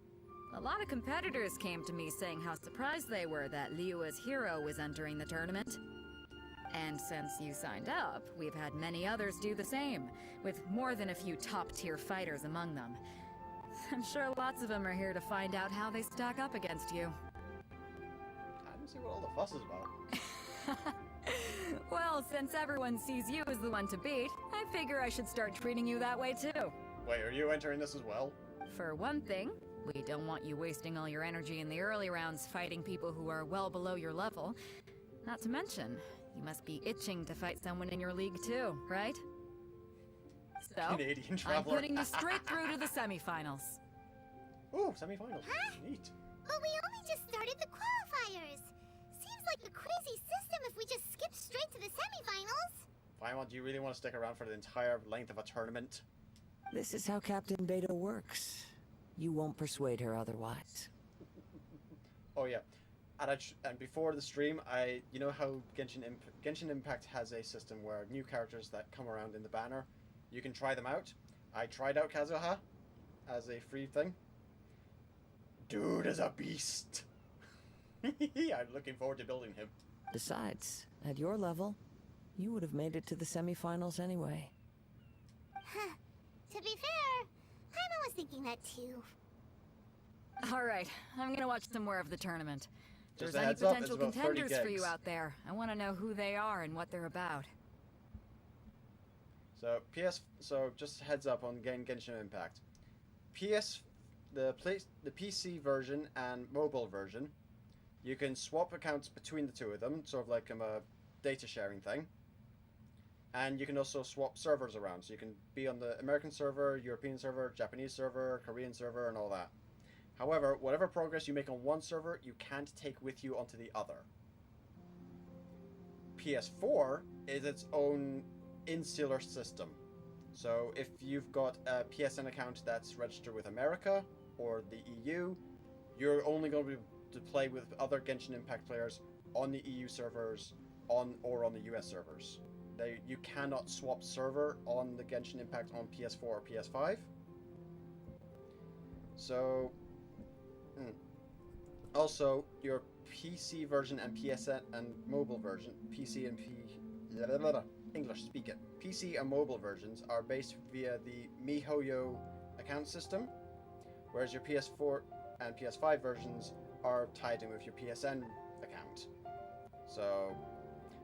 a lot of competitors came to me saying how surprised they were that Liyue's hero was entering the tournament. And since you signed up, we've had many others do the same, with more than a few top-tier fighters among them. I'm sure lots of them are here to find out how they stack up against you. I don't see what all the fuss is about. Well, since everyone sees you as the one to beat, I figure I should start treating you that way too. Wait, are you entering this as well? For one thing, we don't want you wasting all your energy in the early rounds fighting people who are well below your level. Not to mention, you must be itching to fight someone in your league too, right? So, Canadian I'm traveler. putting you straight through to the semifinals. Ooh, semi-finals. Neat. But we only just started the qualifiers. Seems like a crazy system if we just skip straight to the semifinals. Paimon, do you really want to stick around for the entire length of a tournament? This is how Captain Beto works. You won't persuade her otherwise. Oh yeah, and before the stream, you know how Genshin Impact has a system where new characters that come around in the banner, you can try them out. I tried out Kazuha as a free thing. Dude is a beast. I'm looking forward to building him. Besides, at your level, you would have made it to the semifinals anyway. Huh. To be fair, Paimon was thinking that too. Alright, I'm gonna watch some more of the tournament. If Just there's a any heads up, potential it's about 30 contenders for you gigs. out there, I want to know who they are and what they're about. So just heads up on Genshin Impact. The PC version and mobile version, you can swap accounts between the two of them, sort of like a data sharing thing. And you can also swap servers around, so you can be on the American server, European server, Japanese server, Korean server, and all that. However, whatever progress you make on one server, you can't take with you onto the other. PS4 is its own insular system. So if you've got a PSN account that's registered with America or the EU, you're only going to be able to play with other Genshin Impact players on the EU servers or on the US servers. You cannot swap server on the Genshin Impact on PS4 or PS5. So, Also, your PC version and PSN and mobile version, PC and English speak it. PC and mobile versions are based via the MiHoYo account system, whereas your PS4 and PS5 versions are tied in with your PSN account. So,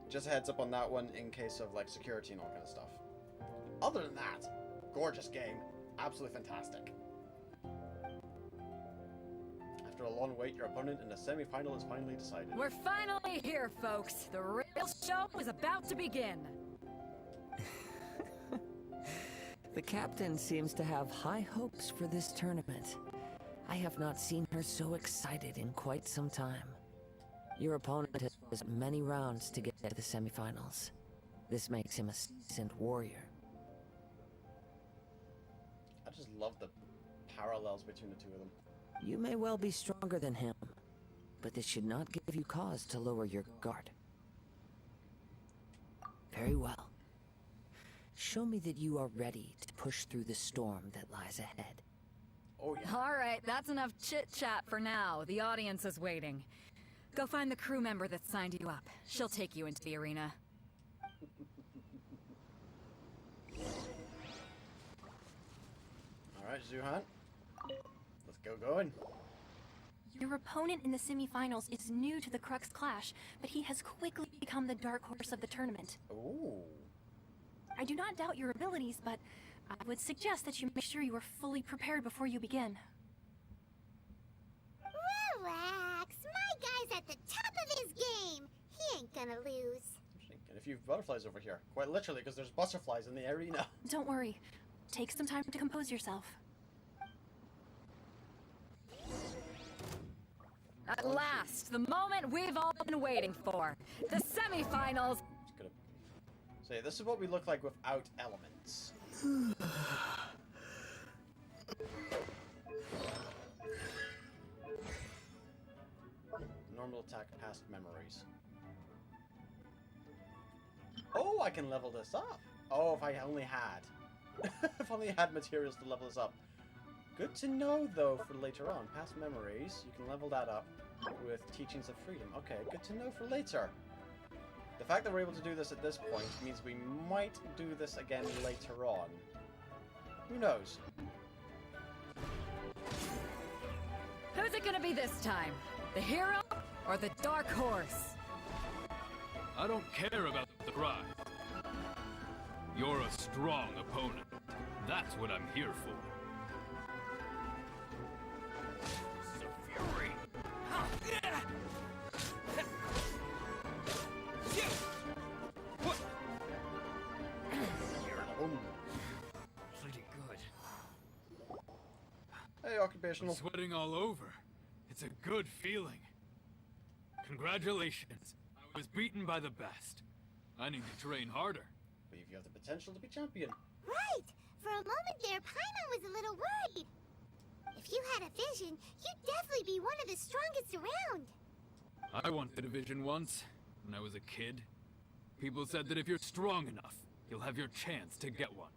just a heads up on that one in case of like security and all kind of stuff. Other than that, gorgeous game, absolutely fantastic. After a long wait, your opponent in the semi-final is finally decided. We're finally here, folks. The real show is about to begin. The captain seems to have high hopes for this tournament. I have not seen her so excited in quite some time. Your opponent has many rounds to get to the semifinals. This makes him a seasoned warrior. I just love the parallels between the two of them. You may well be stronger than him, but this should not give you cause to lower your guard. Very well. Show me that you are ready to push through the storm that lies ahead. Oh yeah. All right, that's enough chit-chat for now. The audience is waiting. Go find the crew member that signed you up. She'll take you into the arena. Alright, Zuhan. Let's go going. Your opponent in the semifinals is new to the Crux Clash, but he has quickly become the dark horse of the tournament. Ooh. I do not doubt your abilities, but I would suggest that you make sure you are fully prepared before you begin. Relax. My guy's at the top of his game. He ain't gonna lose. And a few butterflies over here. Quite literally, because there's butterflies in the arena. Don't worry. Take some time to compose yourself. At last, the moment we've all been waiting for. The semifinals. Just gonna say, this is what we look like without elements. Normal attack, past memories. Oh, I can level this up. Oh, if I only had. If only I had materials to level this up. Good to know, though, for later on. Past memories, you can level that up with Teachings of Freedom. Okay, good to know for later. The fact that we're able to do this at this point means we might do this again later on. Who knows? Who's it gonna be this time? The hero or the dark horse? I don't care about the prize. You're a strong opponent. That's what I'm here for. Fury! Pretty good. Hey, occupational. I'm sweating all over. It's a good feeling. Congratulations. I was beaten by the best. I need to train harder. Believe you have the potential to be champion. Right. For a moment there, Paimon was a little worried. If you had a vision, you'd definitely be one of the strongest around. I wanted a vision once, when I was a kid. People said that if you're strong enough, you'll have your chance to get one.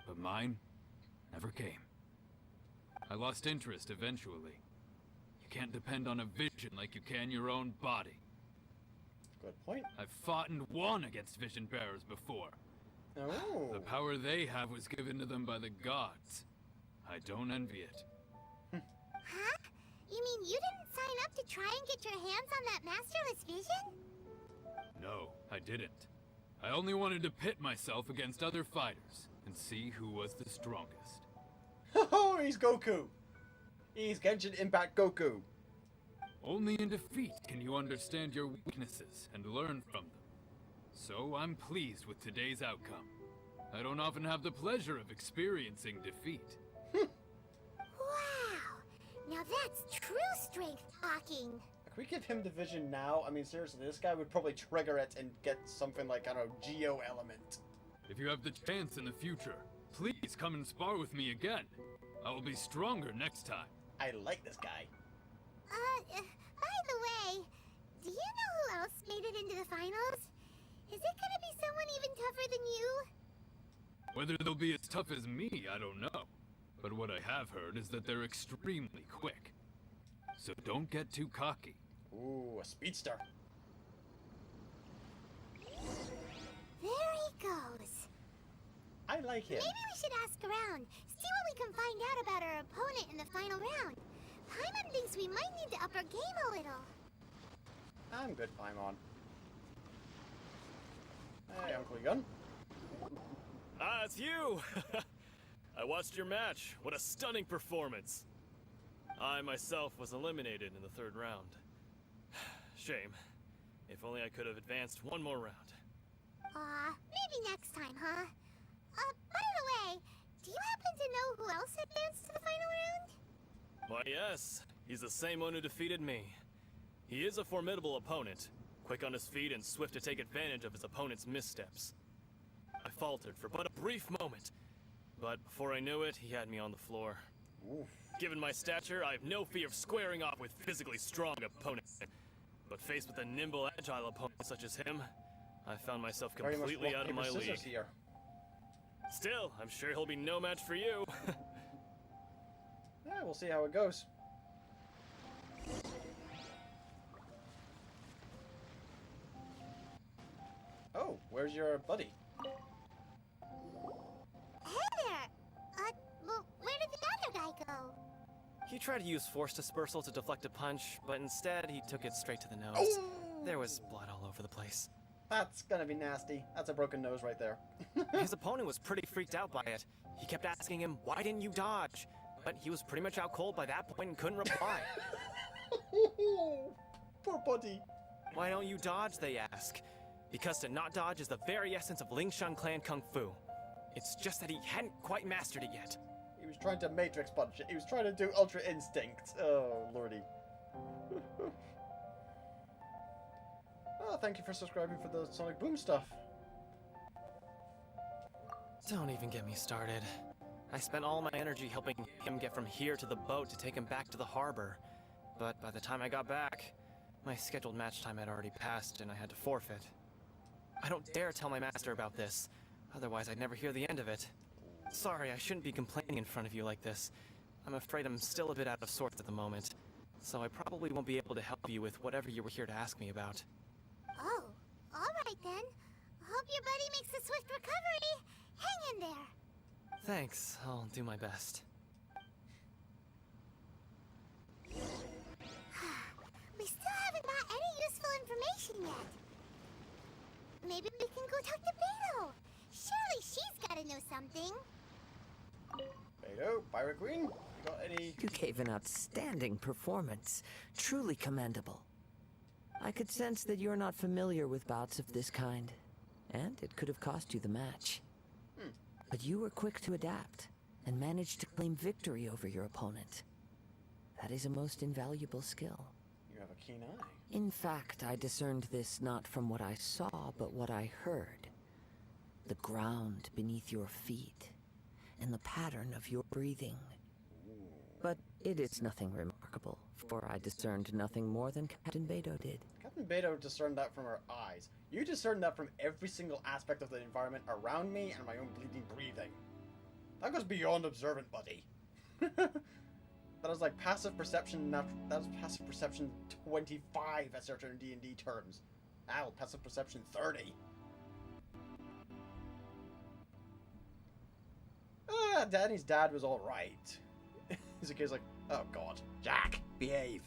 But mine never came. I lost interest eventually. You can't depend on a vision like you can your own body. Good point. I've fought and won against vision bearers before. Oh. The power they have was given to them by the gods. I don't envy it. Huh? You mean you didn't sign up to try and get your hands on that masterless vision? No, I didn't. I only wanted to pit myself against other fighters and see who was the strongest. Oh, he's Goku. He's Genshin Impact Goku. Only in defeat can you understand your weaknesses and learn from them. So I'm pleased with today's outcome. I don't often have the pleasure of experiencing defeat. Wow. Now that's true strength talking. Can we give him the vision now? I mean, seriously, this guy would probably trigger it and get something like, I don't know, Geo element. If you have the chance in the future, please come and spar with me again. I will be stronger next time. I like this guy. By the way, do you know who else made it into the finals? Is it gonna be someone even tougher than you? Whether they'll be as tough as me, I don't know. But what I have heard is that they're extremely quick. so don't get too cocky. Ooh, a speedster. There he goes. I like him. Maybe we should ask around, see what we can find out about our opponent in the final round. Paimon thinks we might need to up our game a little. I'm good, Paimon. Hey, Uncle Gun. Ah, it's you! I watched your match. What a stunning performance. I myself was eliminated in the third round. Shame. If only I could have advanced one more round. Maybe next time, huh? By the way, do you happen to know who else advanced to the final round? Why, yes. He's the same one who defeated me. He is a formidable opponent, quick on his feet and swift to take advantage of his opponent's missteps. I faltered for but a brief moment, but before I knew it, he had me on the floor. Oof. Given my stature, I have no fear of squaring off with physically strong opponents. But faced with a nimble, agile opponent such as him, I found myself Very much completely rock, out of paper, my scissors league. here. Still, I'm sure he'll be no match for you. Yeah, we'll see how it goes. Oh, where's your buddy? Hey there! Well, where did the other guy go? He tried to use force dispersal to deflect a punch, but instead he took it straight to the nose. There was blood all over the place. That's gonna be nasty. That's a broken nose right there. His opponent was pretty freaked out by it. He kept asking him, "Why didn't you dodge?" But he was pretty much out cold by that point and couldn't reply. Poor buddy. "Why don't you dodge?" they ask. Because to not dodge is the very essence of Lingshan clan kung fu. It's just that he hadn't quite mastered it yet. He was trying to Matrix punch it. He was trying to do Ultra Instinct. Oh, lordy. Oh, thank you for subscribing for the Sonic Boom stuff. Don't even get me started. I spent all my energy helping him get from here to the boat to take him back to the harbor. But by the time I got back, my scheduled match time had already passed and I had to forfeit. I don't dare tell my master about this, otherwise I'd never hear the end of it. Sorry, I shouldn't be complaining in front of you like this. I'm afraid I'm still a bit out of sorts at the moment, so I probably won't be able to help you with whatever you were here to ask me about. Oh, alright then. Hope your buddy makes a swift recovery. Hang in there. Thanks, I'll do my best. We still haven't got any useful information yet. Maybe we can go talk to Beto. Surely she's gotta know something. Beto, Pirate Queen, you got any... You gave an outstanding performance. Truly commendable. I could sense that you're not familiar with bouts of this kind, and it could have cost you the match. But you were quick to adapt, and managed to claim victory over your opponent. That is a most invaluable skill. You have a keen eye. In fact, I discerned this not from what I saw, but what I heard. The ground beneath your feet, and the pattern of your breathing. But it is nothing remarkable, for I discerned nothing more than Captain Beto did. Captain Beto discerned that from her eyes. You discerned that from every single aspect of the environment around me and my own bleeding breathing. That goes beyond observant, buddy. That was like passive perception. That was passive perception 25 at certain D&D terms. Ow, passive perception 30. Danny's dad was all right. He's like, oh god, Jack, behave.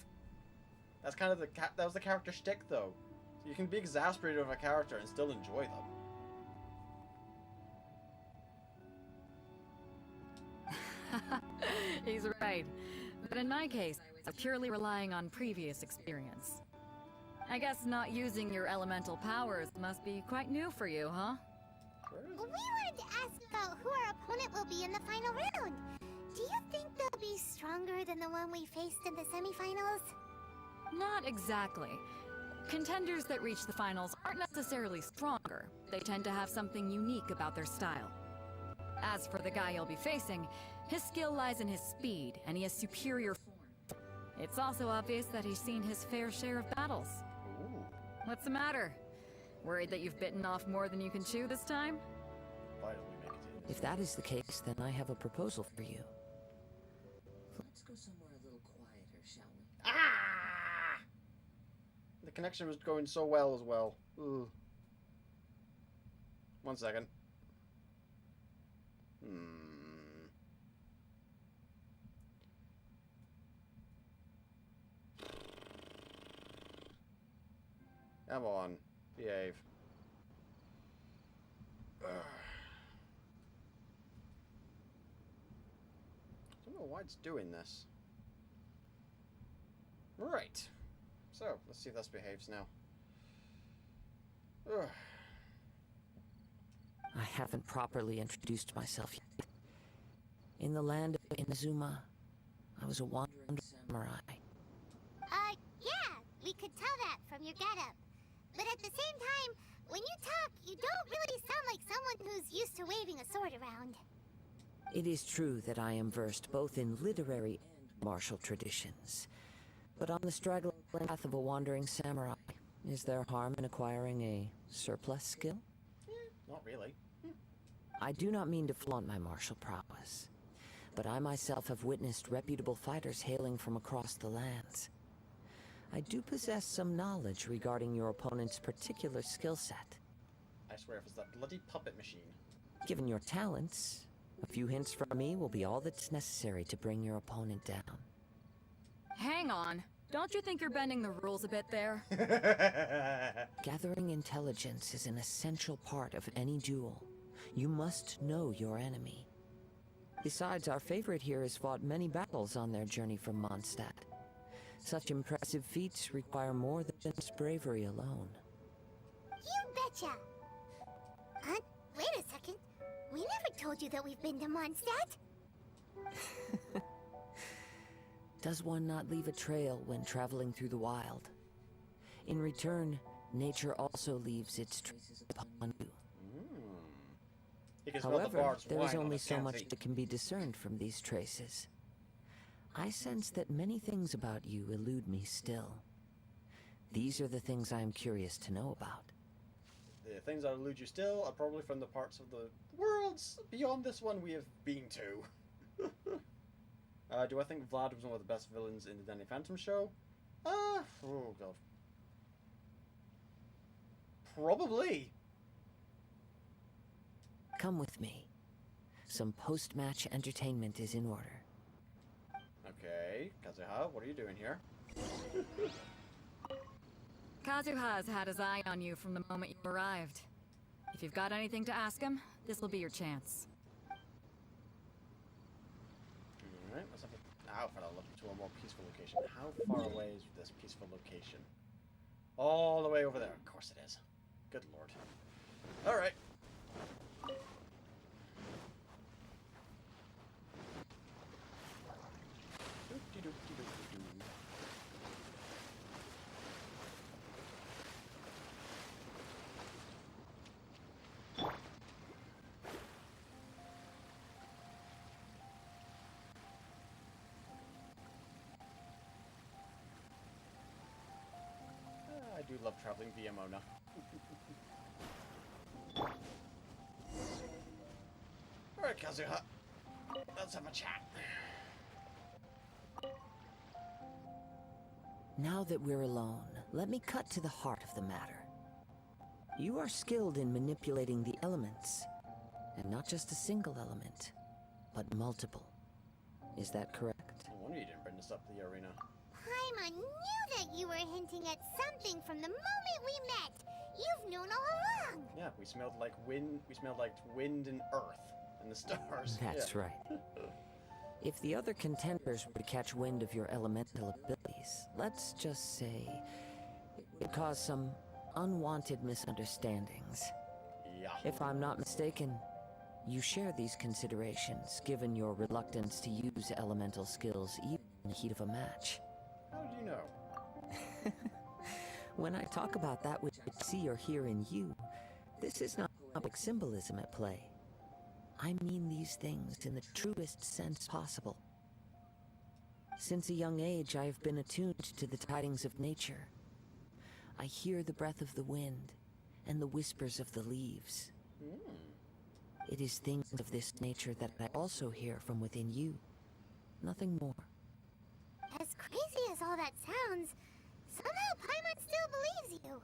That's kind of that was the character shtick, though. So you can be exasperated over a character and still enjoy them. He's right. But in my case, I was purely relying on previous experience. I guess not using your elemental powers must be quite new for you, huh? We wanted to ask about who our opponent will be in the final round. Do you think they'll be stronger than the one we faced in the semifinals? Not exactly. Contenders that reach the finals aren't necessarily stronger. They tend to have something unique about their style. As for the guy you'll be facing, his skill lies in his speed, and he has superior form. It's also obvious that he's seen his fair share of battles. Ooh. What's the matter? Worried that you've bitten off more than you can chew this time? Why don't we make it in? If that is the case, then I have a proposal for you. go somewhere a little quieter, shall we? Ah! The connection was going so well as well. Ugh. 1 second. Come on. Behave. Ugh. I don't know why it's doing this. Right. So, let's see if this behaves now. Ugh. I haven't properly introduced myself yet. In the land of Inazuma, I was a wandering samurai. Yeah, we could tell that from your getup. But at the same time, when you talk, you don't really sound like someone who's used to waving a sword around. It is true that I am versed both in literary and martial traditions. But on the straggling path of a wandering samurai, is there harm in acquiring a surplus skill? Not really. I do not mean to flaunt my martial prowess, but I myself have witnessed reputable fighters hailing from across the lands. I do possess some knowledge regarding your opponent's particular skill set. I swear if it's that bloody puppet machine. Given your talents, a few hints from me will be all that's necessary to bring your opponent down. Hang on. Don't you think you're bending the rules a bit there? Gathering intelligence is an essential part of any duel. You must know your enemy. Besides, our favorite here has fought many battles on their journey from Mondstadt. Such impressive feats require more than just bravery alone. You betcha! Wait a second. We never told you that we've been to Mondstadt. Does one not leave a trail when traveling through the wild? In return, nature also leaves its traces upon you. However, there is only so much that can be discerned from these traces. I sense that many things about you elude me still. These are the things I am curious to know about. The things that elude you still are probably from the parts of the worlds beyond this one we have been to. Do I think Vlad was one of the best villains in the Danny Phantom show? Oh god. Probably. Come with me. Some post-match entertainment is in order. Okay, Kazuha, what are you doing here? Kazuha's had his eye on you from the moment you arrived. If you've got anything to ask him, this will be your chance. Alright, let's have a... How far I'll look into a more peaceful location. How far away is this peaceful location? All the way over there. Of course it is. Good lord. Alright. I do love traveling via Mona. Alright, Kazuha. Let's have a chat. Now that we're alone, let me cut to the heart of the matter. You are skilled in manipulating the elements, and not just a single element, but multiple. Is that correct? No wonder you didn't bring this up to the arena. Paimon knew that you were hinting at something from the moment we met. You've known all along. Yeah, we smelled like wind. We smelled like wind and earth and the stars. That's right. If the other contenders were to catch wind of your elemental abilities, let's just say it would cause some unwanted misunderstandings. Yeah. If I'm not mistaken, you share these considerations, given your reluctance to use elemental skills even in the heat of a match. How do you know? When I talk about that which I see or hear in you, this is not public symbolism at play. I mean these things in the truest sense possible. Since a young age, I have been attuned to the tidings of nature. I hear the breath of the wind and the whispers of the leaves. It is things of this nature that I also hear from within you. Nothing more, as all that sounds, somehow Paimon still believes you.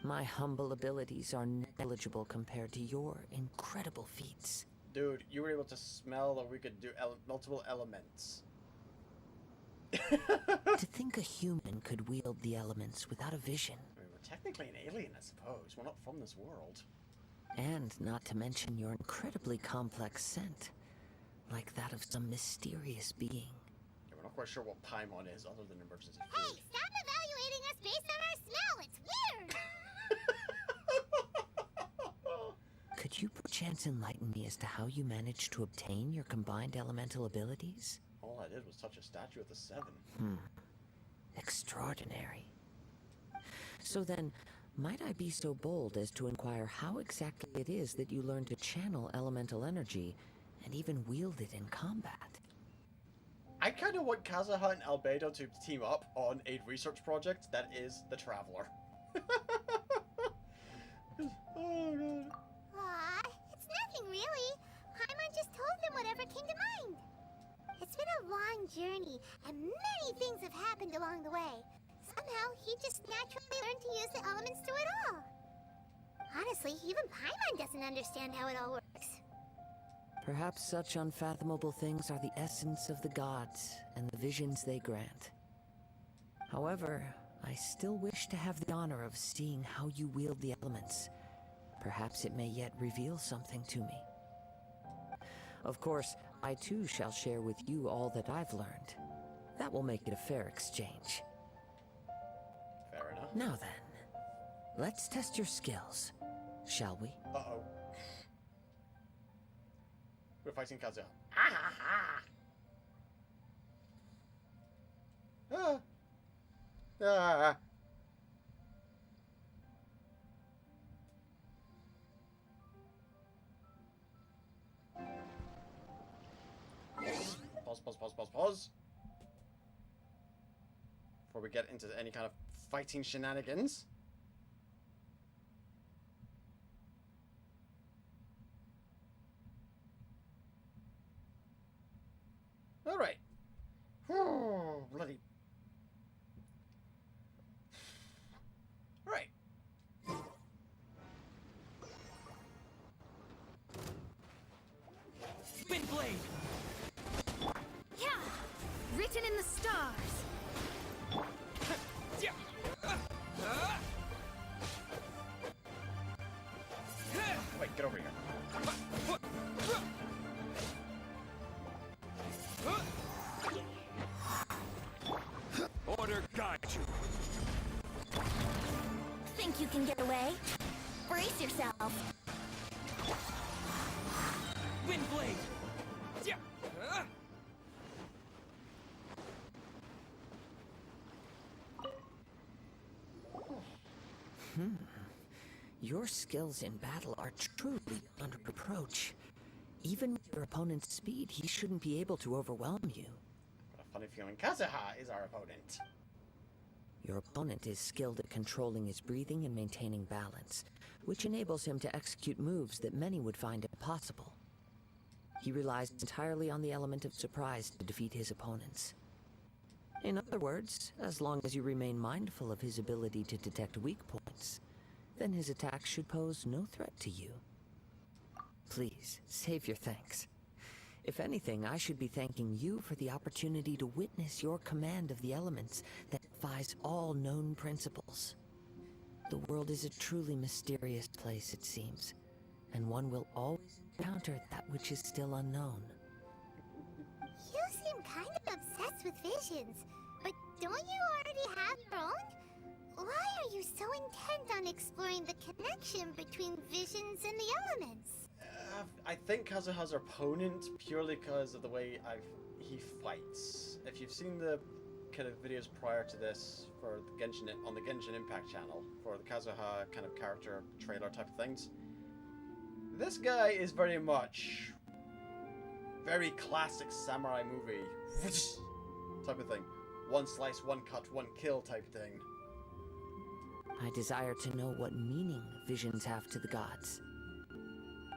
My humble abilities are negligible compared to your incredible feats. Dude, you were able to smell that we could do multiple elements. To think a human could wield the elements without a vision. I mean, we're technically an alien, I suppose. We're not from this world. And not to mention your incredibly complex scent, like that of some mysterious being. Yeah, we're not quite sure what Paimon is, other than emergency Hey, food. stop evaluating us based on our smell. It's weird. Could you perchance enlighten me as to how you managed to obtain your combined elemental abilities? All I did was touch a statue of the Seven. Extraordinary. So then, might I be so bold as to inquire how exactly it is that you learned to channel elemental energy and even wield it in combat? I kind of want Kazuha and Albedo to team up on a research project that is the Traveler. Oh god. Aw, it's nothing really. Paimon just told them whatever came to mind. It's been a long journey, and many things have happened along the way. Somehow, he just naturally learned to use the elements through it all. Honestly, even Paimon doesn't understand how it all works. Perhaps such unfathomable things are the essence of the gods and the visions they grant. However, I still wish to have the honor of seeing how you wield the elements. Perhaps it may yet reveal something to me. Of course, I too shall share with you all that I've learned. That will make it a fair exchange. Fair enough. Now then, let's test your skills, shall we? Uh-oh. We're fighting Kazuha. Ah! Ah! Pause. Before we get into any kind of fighting shenanigans. Alright. Bloody. Right. Spin blade! Yeah! Written in the stars! Wait, get over here. Order guide you. Think you can get away? Brace yourself. Wind blade! Your skills in battle are truly under reproach. Even with your opponent's speed, he shouldn't be able to overwhelm you. Got a funny feeling Kazuha is our opponent. Your opponent is skilled at controlling his breathing and maintaining balance, which enables him to execute moves that many would find impossible. He relies entirely on the element of surprise to defeat his opponents. In other words, as long as you remain mindful of his ability to detect weak points, then his attacks should pose no threat to you. Please, save your thanks. If anything, I should be thanking you for the opportunity to witness your command of the elements that defies all known principles. The world is a truly mysterious place, it seems, and one will always encounter that which is still unknown. You seem kind of obsessed with visions, but don't you already have your own? Why are you so intent on exploring the connection between visions and the elements? I think Kazuha's our opponent purely because of the way he fights. If you've seen the kind of videos prior to this for the Genshin on the Genshin Impact channel for the Kazuha kind of character trailer type of things, this guy is very much very classic samurai movie type of thing. One slice, one cut, one kill type thing. I desire to know what meaning visions have to the gods,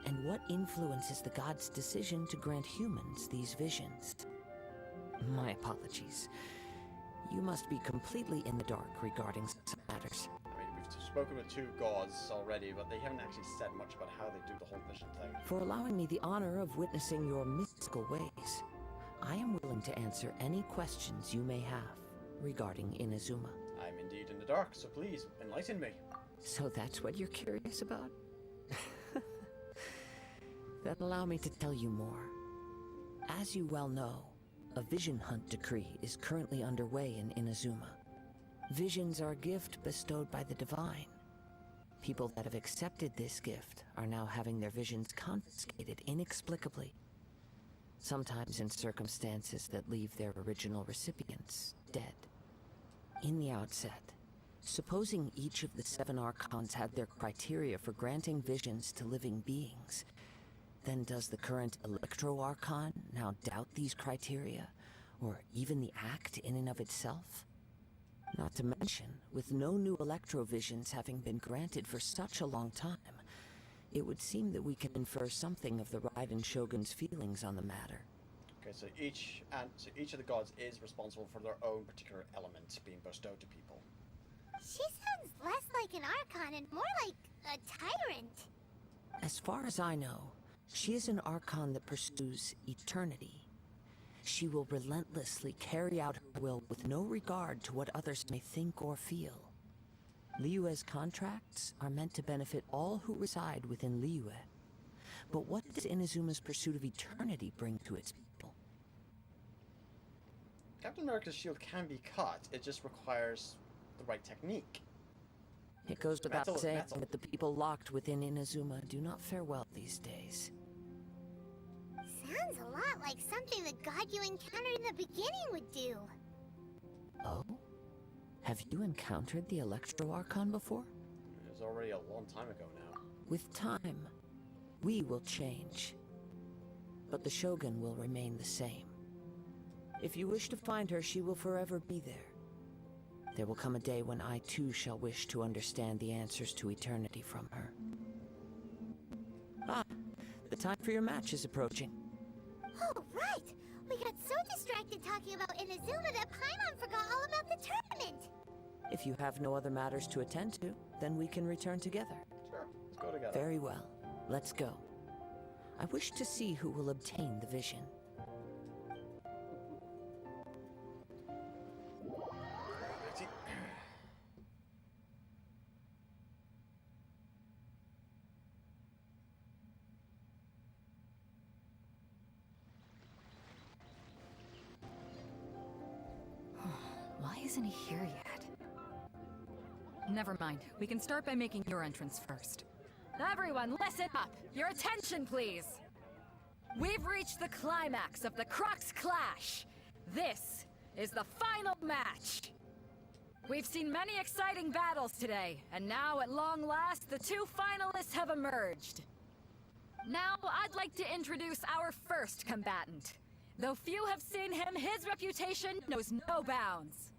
and what influences the gods' decision to grant humans these visions. My apologies. You must be completely in the dark regarding some matters. I mean, we've spoken with two gods already, but they haven't actually said much about how they do the whole vision thing. For allowing me the honor of witnessing your mystical ways, I am willing to answer any questions you may have regarding Inazuma. I'm indeed in the dark, so please, enlighten me. So that's what you're curious about? Then allow me to tell you more. As you well know, a vision hunt decree is currently underway in Inazuma. Visions are a gift bestowed by the divine. People that have accepted this gift are now having their visions confiscated inexplicably. Sometimes in circumstances that leave their original recipients dead. In the outset, supposing each of the 7 Archons had their criteria for granting visions to living beings, then does the current Electro-Archon now doubt these criteria, or even the act in and of itself? Not to mention, with no new Electro-visions having been granted for such a long time, it would seem that we can infer something of the Raiden Shogun's feelings on the matter. Okay, so each of the gods is responsible for their own particular element being bestowed to people. She sounds less like an Archon and more like a tyrant. As far as I know, she is an Archon that pursues eternity. She will relentlessly carry out her will with no regard to what others may think or feel. Liyue's contracts are meant to benefit all who reside within Liyue. But what does Inazuma's pursuit of eternity bring to its people? Captain America's shield can be cut, it just requires the right technique. It goes without Metal is saying metal. that the people locked within Inazuma do not fare well these days. Sounds a lot like something the god you encountered in the beginning would do. Oh? Have you encountered the Electro-Archon before? It was already a long time ago now. With time, we will change. But the Shogun will remain the same. If you wish to find her, she will forever be there. There will come a day when I too shall wish to understand the answers to eternity from her. Ah, the time for your match is approaching. Oh, right! We got so distracted talking about Inazuma that Paimon forgot all about the tournament! If you have no other matters to attend to, then we can return together. Sure, let's go together. Very well. Let's go. I wish to see who will obtain the vision. Alrighty. Why isn't he here yet? Never mind. We can start by making your entrance first. Everyone, listen up! Your attention, please! We've reached the climax of the Crux Clash! This is the final match! We've seen many exciting battles today, and now at long last, the 2 finalists have emerged. Now, I'd like to introduce our first combatant. Though few have seen him, his reputation knows no bounds.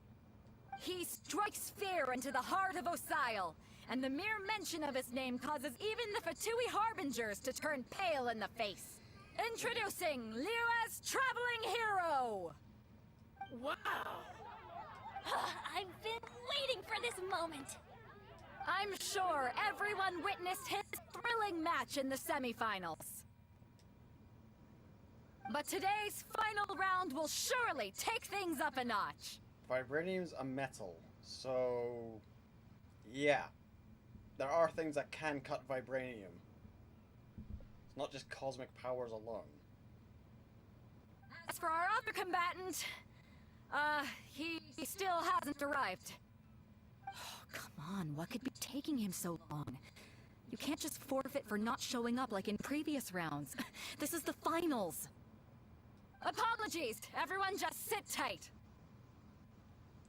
He strikes fear into the heart of Osile, and the mere mention of his name causes even the Fatui Harbingers to turn pale in the face. Introducing Liyue's traveling hero! Wow! I've been waiting for this moment! I'm sure everyone witnessed his thrilling match in the semifinals. But today's final round will surely take things up a notch. Vibranium's a metal, so yeah. There are things that can cut vibranium. It's not just cosmic powers alone. As for our other combatant, he still hasn't arrived. Oh, come on, what could be taking him so long? You can't just forfeit for not showing up like in previous rounds. This is the finals. Apologies, everyone just sit tight.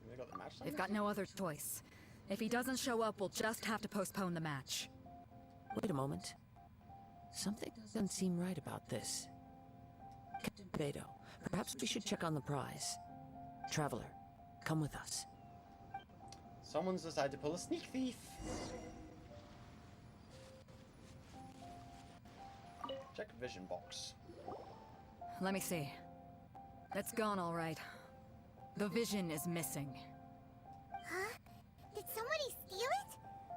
They got the match They've got no other choice. If he doesn't show up, we'll just have to postpone the match. Wait a moment. Something doesn't seem right about this. Captain Beto, perhaps we should check on the prize. Traveler, come with us. Someone's decided to pull a sneak thief. Check vision box. Let me see. It's gone all right. The vision is missing. Huh? Did somebody steal it?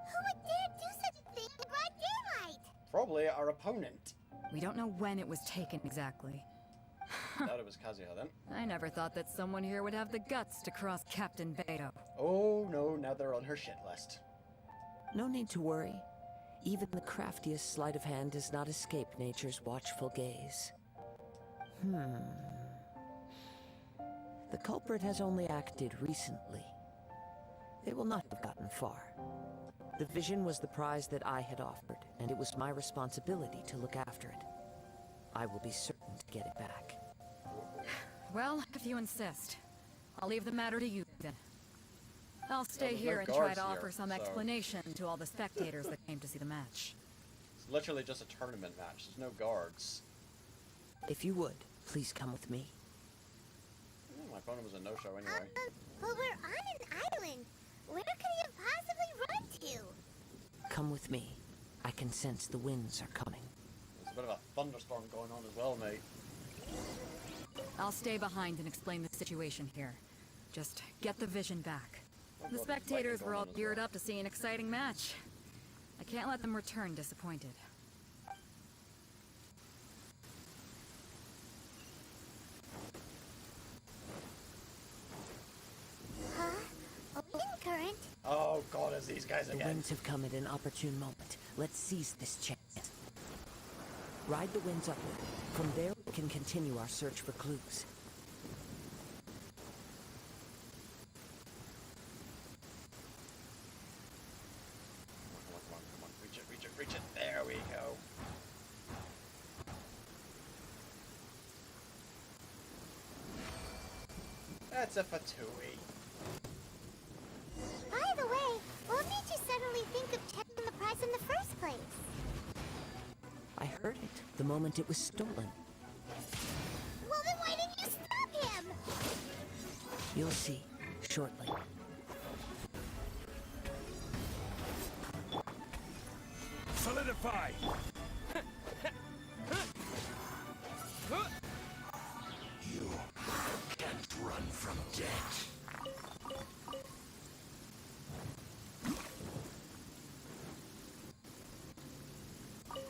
Who would dare do such a thing in broad daylight? Probably our opponent. We don't know when it was taken exactly. Thought it was Kazuha then. I never thought that someone here would have the guts to cross Captain Beto. Oh no, now they're on her shit list. No need to worry. Even the craftiest sleight of hand does not escape nature's watchful gaze. The culprit has only acted recently. They will not have gotten far. The vision was the prize that I had offered, and it was my responsibility to look after it. I will be certain to get it back. Well, if you insist. I'll leave the matter to you then. I'll stay there's here no and try guards to offer here, some so- explanation to all the spectators that came to see the match. It's literally just a tournament match. There's no guards. If you would, please come with me. My opponent was a no-show anyway. But we're on an island. Where could he have possibly run to? Come with me. I can sense the winds are coming. There's a bit of a thunderstorm going on as well, mate. I'll stay behind and explain the situation here. Just get the vision back. The spectators were all geared up to see an exciting match. I can't let them return disappointed. Huh? A wind current? Oh god, it's these guys The again. winds have come at an opportune moment. Let's seize this chance. Ride the winds upward. From there, we can continue our search for clues. Come on. Reach it. There we go. That's a fatui. By the way, what made you suddenly think of taking the prize in the first place? I heard it the moment it was stolen. Well, then why didn't you stop him? You'll see shortly. Solidify! You can't run from death.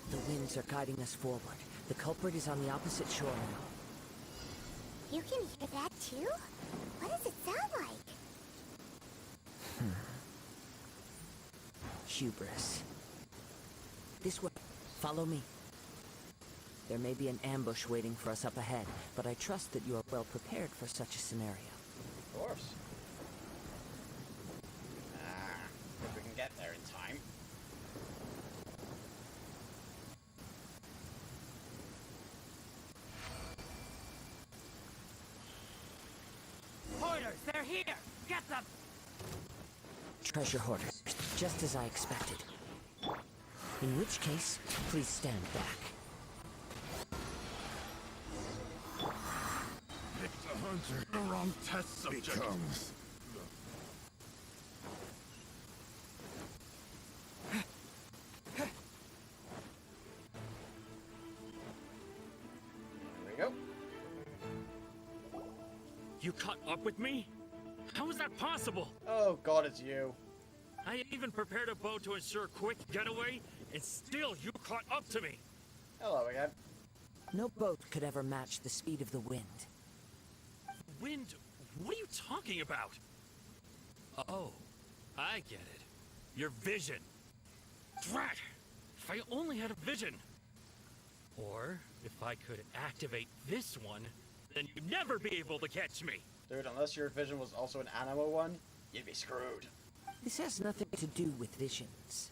The winds are guiding us forward. The culprit is on the opposite shore now. You can hear that too? What does it sound like? Hubris. This way. Follow me. There may be an ambush waiting for us up ahead, but I trust that you are well prepared for such a scenario. Of course. If we can get there in time. Hoarders, they're here! Get them! Treasure hoarders, just as I expected. In which case, please stand back. Picked a hunter. The wrong test subject. Becomes. There we go. You caught up with me? How is that possible? Oh god, it's you. I even prepared a boat to ensure a quick getaway, and still you caught up to me. Hello again. No boat could ever match the speed of the wind. Wind? What are you talking about? Oh, I get it. Your vision. Drat! If I only had a vision. Or, if I could activate this one, then you'd never be able to catch me. Dude, unless your vision was also an animo one, you'd be screwed. This has nothing to do with visions.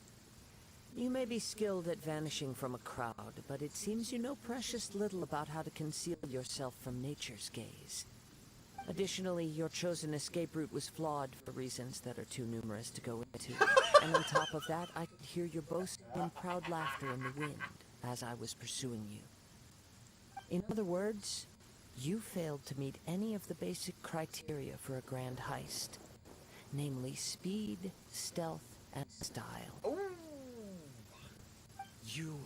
You may be skilled at vanishing from a crowd, but it seems you know precious little about how to conceal yourself from nature's gaze. Additionally, your chosen escape route was flawed for reasons that are too numerous to go into. And on top of that, I could hear your boasting and proud laughter in the wind as I was pursuing you. In other words, you failed to meet any of the basic criteria for a grand heist. Namely, speed, stealth, and style. Ooh. You...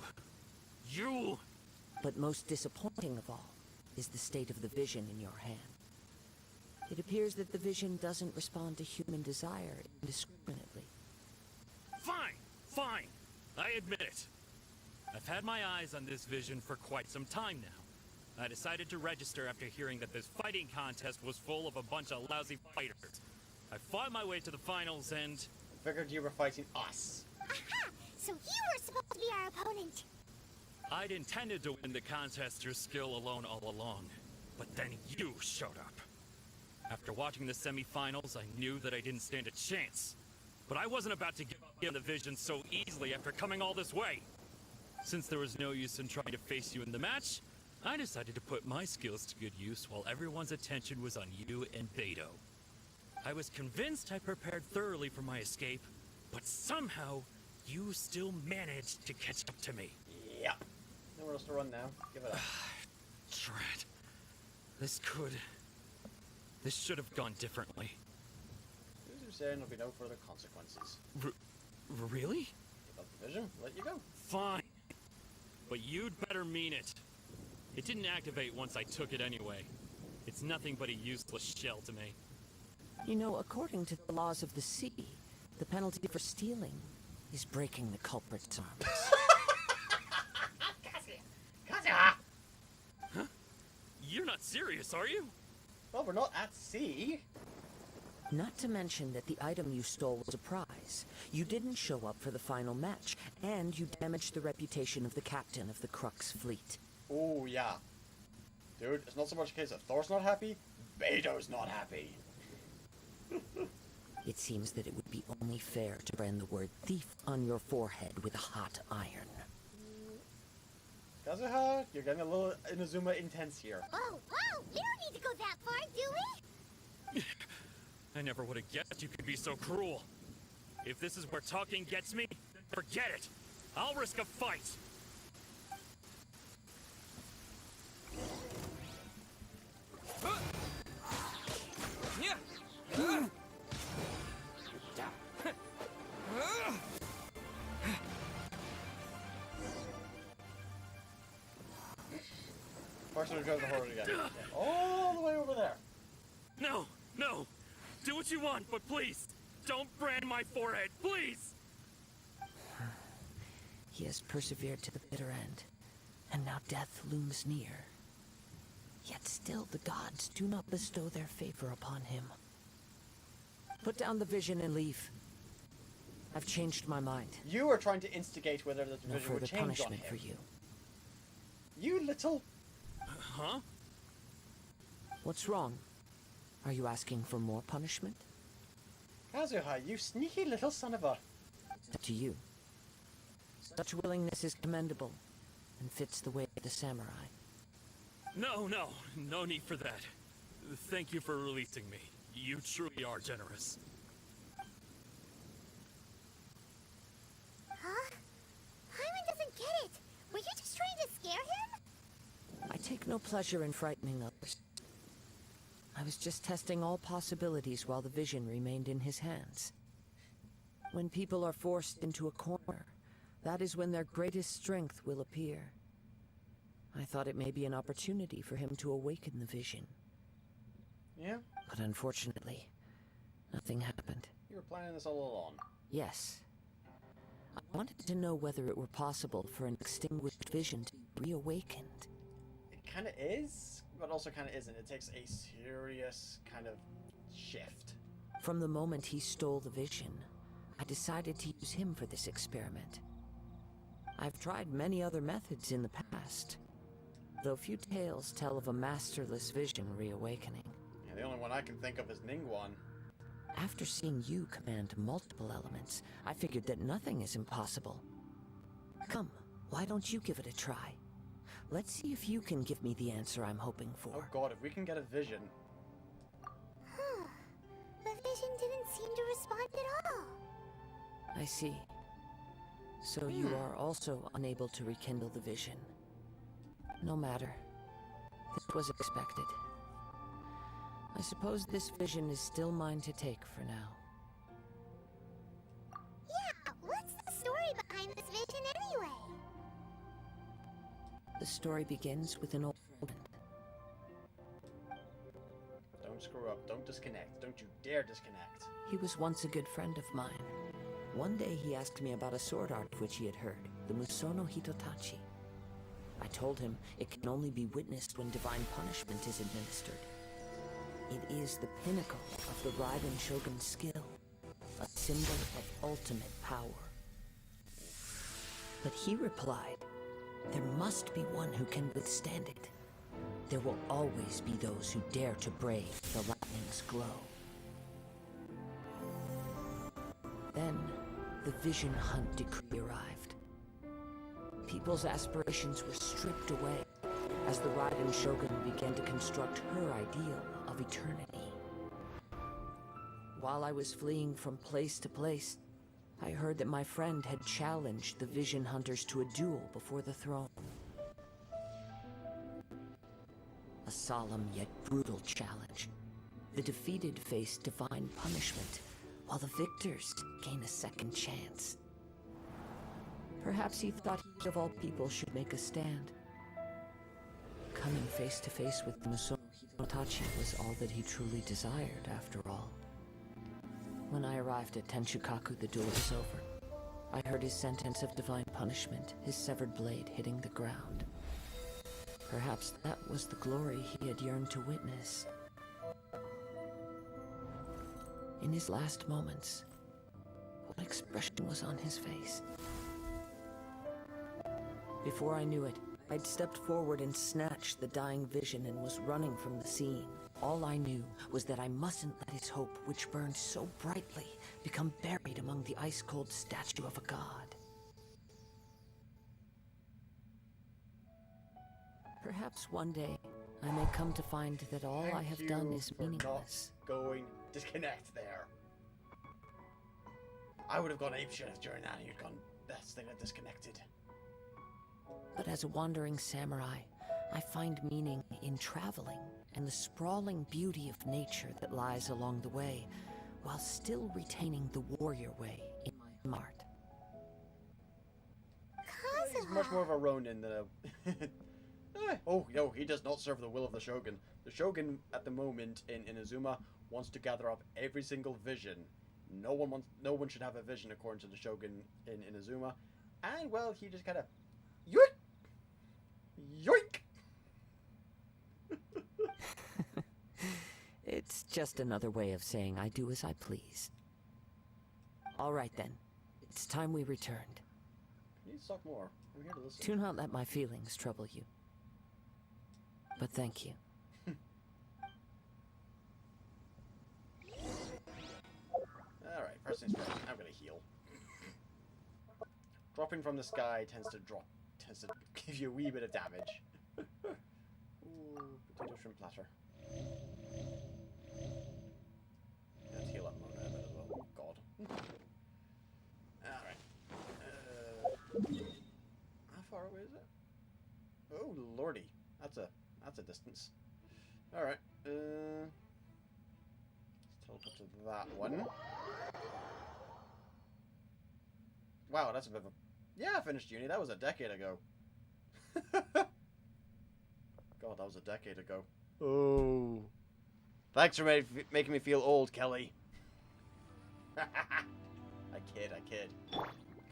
But most disappointing of all is the state of the vision in your hand. It appears that the vision doesn't respond to human desire indiscriminately. Fine, fine. I admit it. I've had my eyes on this vision for quite some time now. I decided to register after hearing that this fighting contest was full of a bunch of lousy fighters. I fought my way to the finals and... Figured you were fighting us. Aha! So you were supposed to be our opponent. I'd intended to win the contest through skill alone all along. But then you showed up. After watching the semifinals, I knew that I didn't stand a chance. But I wasn't about to give up the vision so easily after coming all this way. Since there was no use in trying to face you in the match, I decided to put my skills to good use while everyone's attention was on you and Beto. I was convinced I prepared thoroughly for my escape, but somehow, you still managed to catch up to me. Yeah. Nowhere else to run now. Give it up. Drat. This should have gone differently. Who's who saying there'll be no further consequences? Really? Give up the vision, let you go. Fine. But you'd better mean it. It didn't activate once I took it anyway. It's nothing but a useless shell to me. You know, according to the laws of the sea, the penalty for stealing is breaking the culprit's arms. Huh? You're not serious, are you? Well, we're not at sea. Not to mention that the item you stole was a prize. You didn't show up for the final match, and you damaged the reputation of the captain of the Crux fleet. Oh, yeah. Dude, it's not so much a case of Thor's not happy, Beto's not happy. It seems that it would be only fair to brand the word thief on your forehead with a hot iron. Kazuha, you're getting a little Inazuma intense here. Whoa, whoa! We don't need to go that far, do we? I never would have guessed you could be so cruel. If this is where talking gets me, forget it. I'll risk a fight. Partially drive the horse again. Yeah. All the way over there. No, no. Do what you want, but please, don't brand my forehead, please! He has persevered to the bitter end, and now death looms near. Yet still the gods do not bestow their favor upon him. Put down the vision and leave. I've changed my mind. You are trying to instigate whether the No division would further change on punishment him. for you. You little... Huh? What's wrong? Are you asking for more punishment? Kazuha, you sneaky little son of a... Up to you. Such willingness is commendable, and fits the way of the samurai. No, no need for that. Thank you for releasing me. You truly are generous. Huh? Paimon doesn't get it. Were you just trying to scare him? I take no pleasure in frightening others. I was just testing all possibilities while the vision remained in his hands. When people are forced into a corner, that is when their greatest strength will appear. I thought it may be an opportunity for him to awaken the vision. Yeah? But unfortunately, nothing happened. You were planning this all along. Yes. I wanted to know whether it were possible for an extinguished vision to be reawakened. It kind of is, but also kind of isn't. It takes a serious kind of shift. From the moment he stole the vision, I decided to use him for this experiment. I've tried many other methods in the past, though few tales tell of a masterless vision reawakening. Yeah, the only one I can think of is Ningguang. After seeing you command multiple elements, I figured that nothing is impossible. Come, why don't you give it a try? Let's see if you can give me the answer I'm hoping for. Oh god, if we can get a vision. Huh. The vision didn't seem to respond at all. I see. So you are also unable to rekindle the vision. No matter. This was expected. I suppose this vision is still mine to take for now. Yeah, what's the story behind this vision anyway? The story begins with an old woman. Don't screw up. Don't Don't disconnect. Don't you dare disconnect. He was once a good friend of mine. One day he asked me about a sword art of which he had heard, the Musono Hitotachi. I told him it can only be witnessed when divine punishment is administered. It is the pinnacle of the Raiden Shogun's skill, a symbol of ultimate power. But he replied, there must be one who can withstand it. There will always be those who dare to brave the lightning's glow. Then, the Vision Hunt decree arrived. People's aspirations were stripped away as the Raiden Shogun began to construct her ideal of eternity. While I was fleeing from place to place, I heard that my friend had challenged the Vision Hunters to a duel before the throne. A solemn yet brutal challenge. The defeated face divine punishment, while the victors gain a second chance. Perhaps he thought he of all people should make a stand. Coming face to face with the Musono Hitotachi was all that he truly desired, after all. When I arrived at Tenshukaku, the duel was over. I heard his sentence of divine punishment, his severed blade hitting the ground. Perhaps that was the glory he had yearned to witness. In his last moments, what expression was on his face? Before I knew it, I'd stepped forward and snatched the dying vision and was running from the scene. All I knew was that I mustn't let his hope, which burned so brightly, become buried among the ice-cold statue of a god. Perhaps one day, I may come to find that all I have done is meaningless. Going disconnect there. I would have gone apeshit during that and you'd gone, that's the thing that disconnected. But as a wandering samurai, I find meaning in traveling and the sprawling beauty of nature that lies along the way, while still retaining the warrior way in my art. He's much more of a Ronin than a... Oh, no, he does not serve the will of the Shogun. The Shogun, at the moment, in Inazuma, wants to gather up every single vision. No one should have a vision, according to the Shogun in Inazuma. And, well, he just kind of... Yoink! Yoink! It's just another way of saying I do as I please. All right, then. It's time we returned. You need to talk more. I'm here to listen. Do not let my feelings trouble you. But thank you. Alright, first things first. I'm gonna heal. Dropping from the sky tends to give you a wee bit of damage. Ooh, potato shrimp platter. Let's heal up Mona a bit as well. Oh, God. Alright. How far away is it? Oh, lordy. That's a distance. Alright. Let's teleport to that one. Wow, that's a bit of a... Yeah, I finished uni. That was a decade ago. God, that was a decade ago. Oh. Thanks for making me feel old, Kelly. I kid.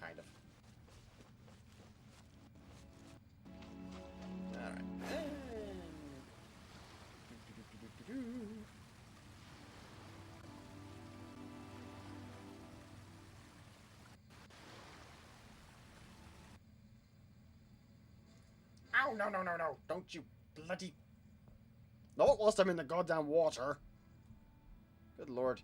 Kind of. Alright. Ow, no. Don't you bloody... Not whilst I'm in the goddamn water. Good lord.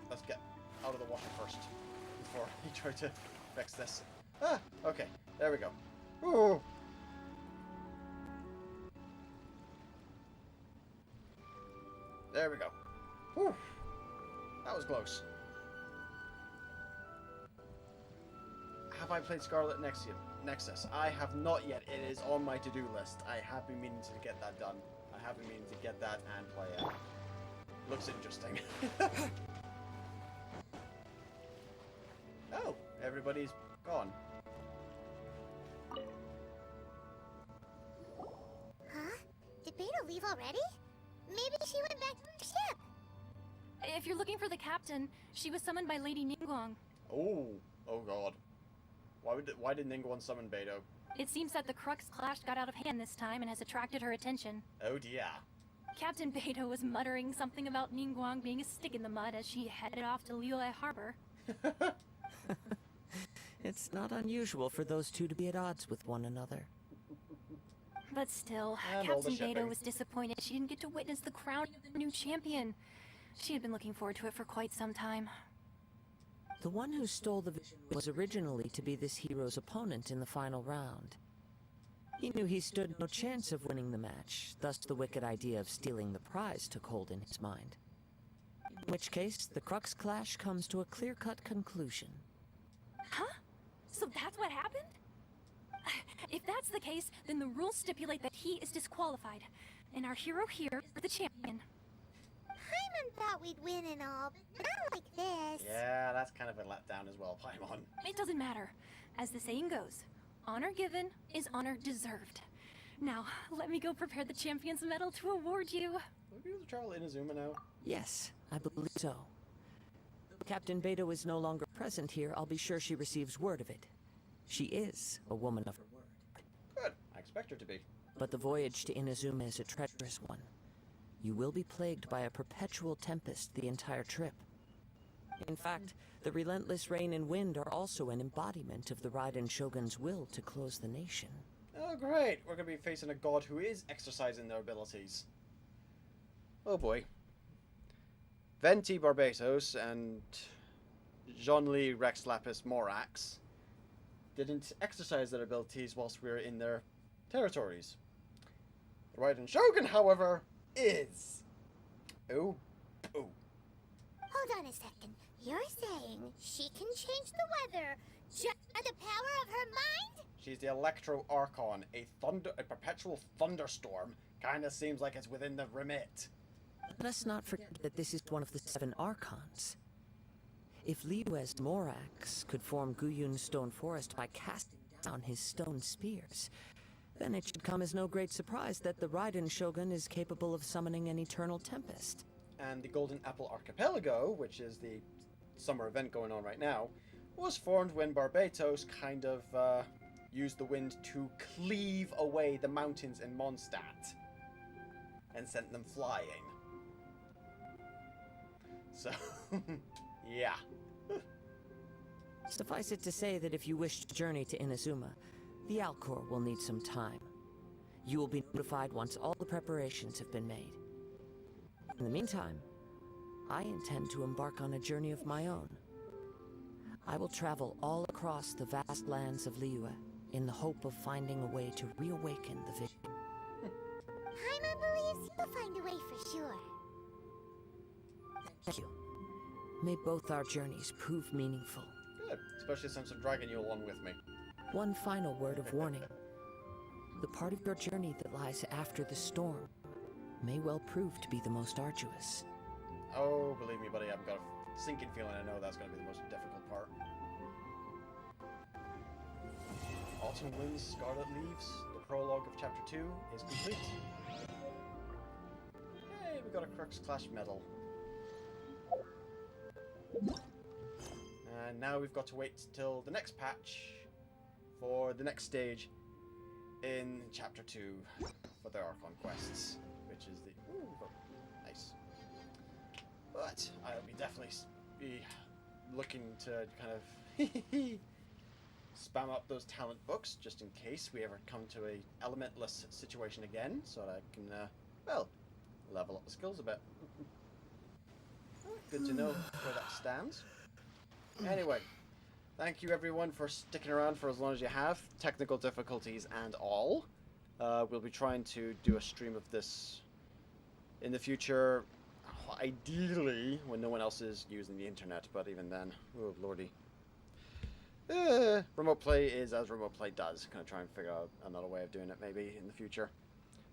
Let's get out of the water first before he try to fix this. Okay, there we go. Ooh. There we go. Whew. That was close. Have I played Scarlet Nexus? I have not yet. It is on my to-do list. I have been meaning to get that done. I have been meaning to get that and play it. Looks interesting. everybody's gone. Huh? Did Beta leave already? Maybe she went back to the ship. If you're looking for the captain, she was summoned by Lady Ningguang. Oh god. Why did Ningguang summon Beto? It seems that the Crux clash got out of hand this time and has attracted her attention. Oh dear. Captain Beto was muttering something about Ningguang being a stick in the mud as she headed off to Liyue Harbor. It's not unusual for those two to be at odds with one another. But still, And all the Captain Beto shipping. was disappointed she didn't get to witness the crowning of the new champion. She had been looking forward to it for quite some time. The one who stole the vision was originally to be this hero's opponent in the final round. He knew he stood no chance of winning the match, thus the wicked idea of stealing the prize took hold in his mind. In which case, the Crux clash comes to a clear-cut conclusion. Huh? So that's what happened? If that's the case, then the rules stipulate that he is disqualified, and our hero here is the champion. Paimon thought we'd win and all, but not like this. Yeah, that's kind of a letdown as well, Paimon. It doesn't matter. As the saying goes, honor given is honor deserved. Now, let me go prepare the champion's medal to award you. Will we be able to travel Inazuma now? Yes, I believe so. Though Captain Beto is no longer present here, I'll be sure she receives word of it. She is a woman of her word. Good. I expect her to be. But the voyage to Inazuma is a treacherous one. You will be plagued by a perpetual tempest the entire trip. In fact, the relentless rain and wind are also an embodiment of the Raiden Shogun's will to close the nation. Oh great, we're going to be facing a god who is exercising their abilities. Oh boy. Venti Barbatos and Jean-Lee Rex Lapis Morax didn't exercise their abilities whilst we were in their territories. The Raiden Shogun, however, is. Oh. Hold on a second. You're saying she can change the weather just by the power of her mind? She's the Electro Archon, a perpetual thunderstorm. Kinda seems like it's within the remit. Let's not forget that this is one of the 7 Archons. If Liyue's Morax could form Guyun's stone forest by casting down his stone spears, then it should come as no great surprise that the Raiden Shogun is capable of summoning an eternal tempest. And the Golden Apple Archipelago, which is the summer event going on right now, was formed when Barbatos kind of used the wind to cleave away the mountains in Mondstadt and sent them flying. So, yeah. Suffice it to say that if you wish to journey to Inazuma, the Alcor will need some time. You will be notified once all the preparations have been made. In the meantime, I intend to embark on a journey of my own. I will travel all across the vast lands of Liyue in the hope of finding a way to reawaken the vision. Paimon believes you'll find a way for sure. Thank you. May both our journeys prove meaningful. Good, especially since I'm dragging you along with me. One final word of warning. The part of your journey that lies after the storm may well prove to be the most arduous. Oh, believe me, buddy, I've got a sinking feeling I know that's going to be the most difficult part. Autumn Winds, Scarlet Leaves, the prologue of Chapter 2 is complete. Hey, we got a Crux Clash medal. And now we've got to wait till the next patch for the next stage in Chapter 2 for the Archon quests, which is the... Ooh, nice. But I'll be definitely be looking to kind of spam up those talent books just in case we ever come to a elementless situation again, so that I can, well, level up the skills a bit. Good to know where that stands. Anyway, thank you everyone for sticking around for as long as you have, technical difficulties and all. We'll be trying to do a stream of this in the future, ideally when no one else is using the internet, but even then, oh lordy. Remote play is as remote play does. Gonna try and figure out another way of doing it maybe in the future.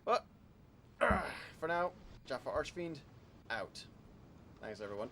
But for now, JaffaArchfiend out. Thanks everyone.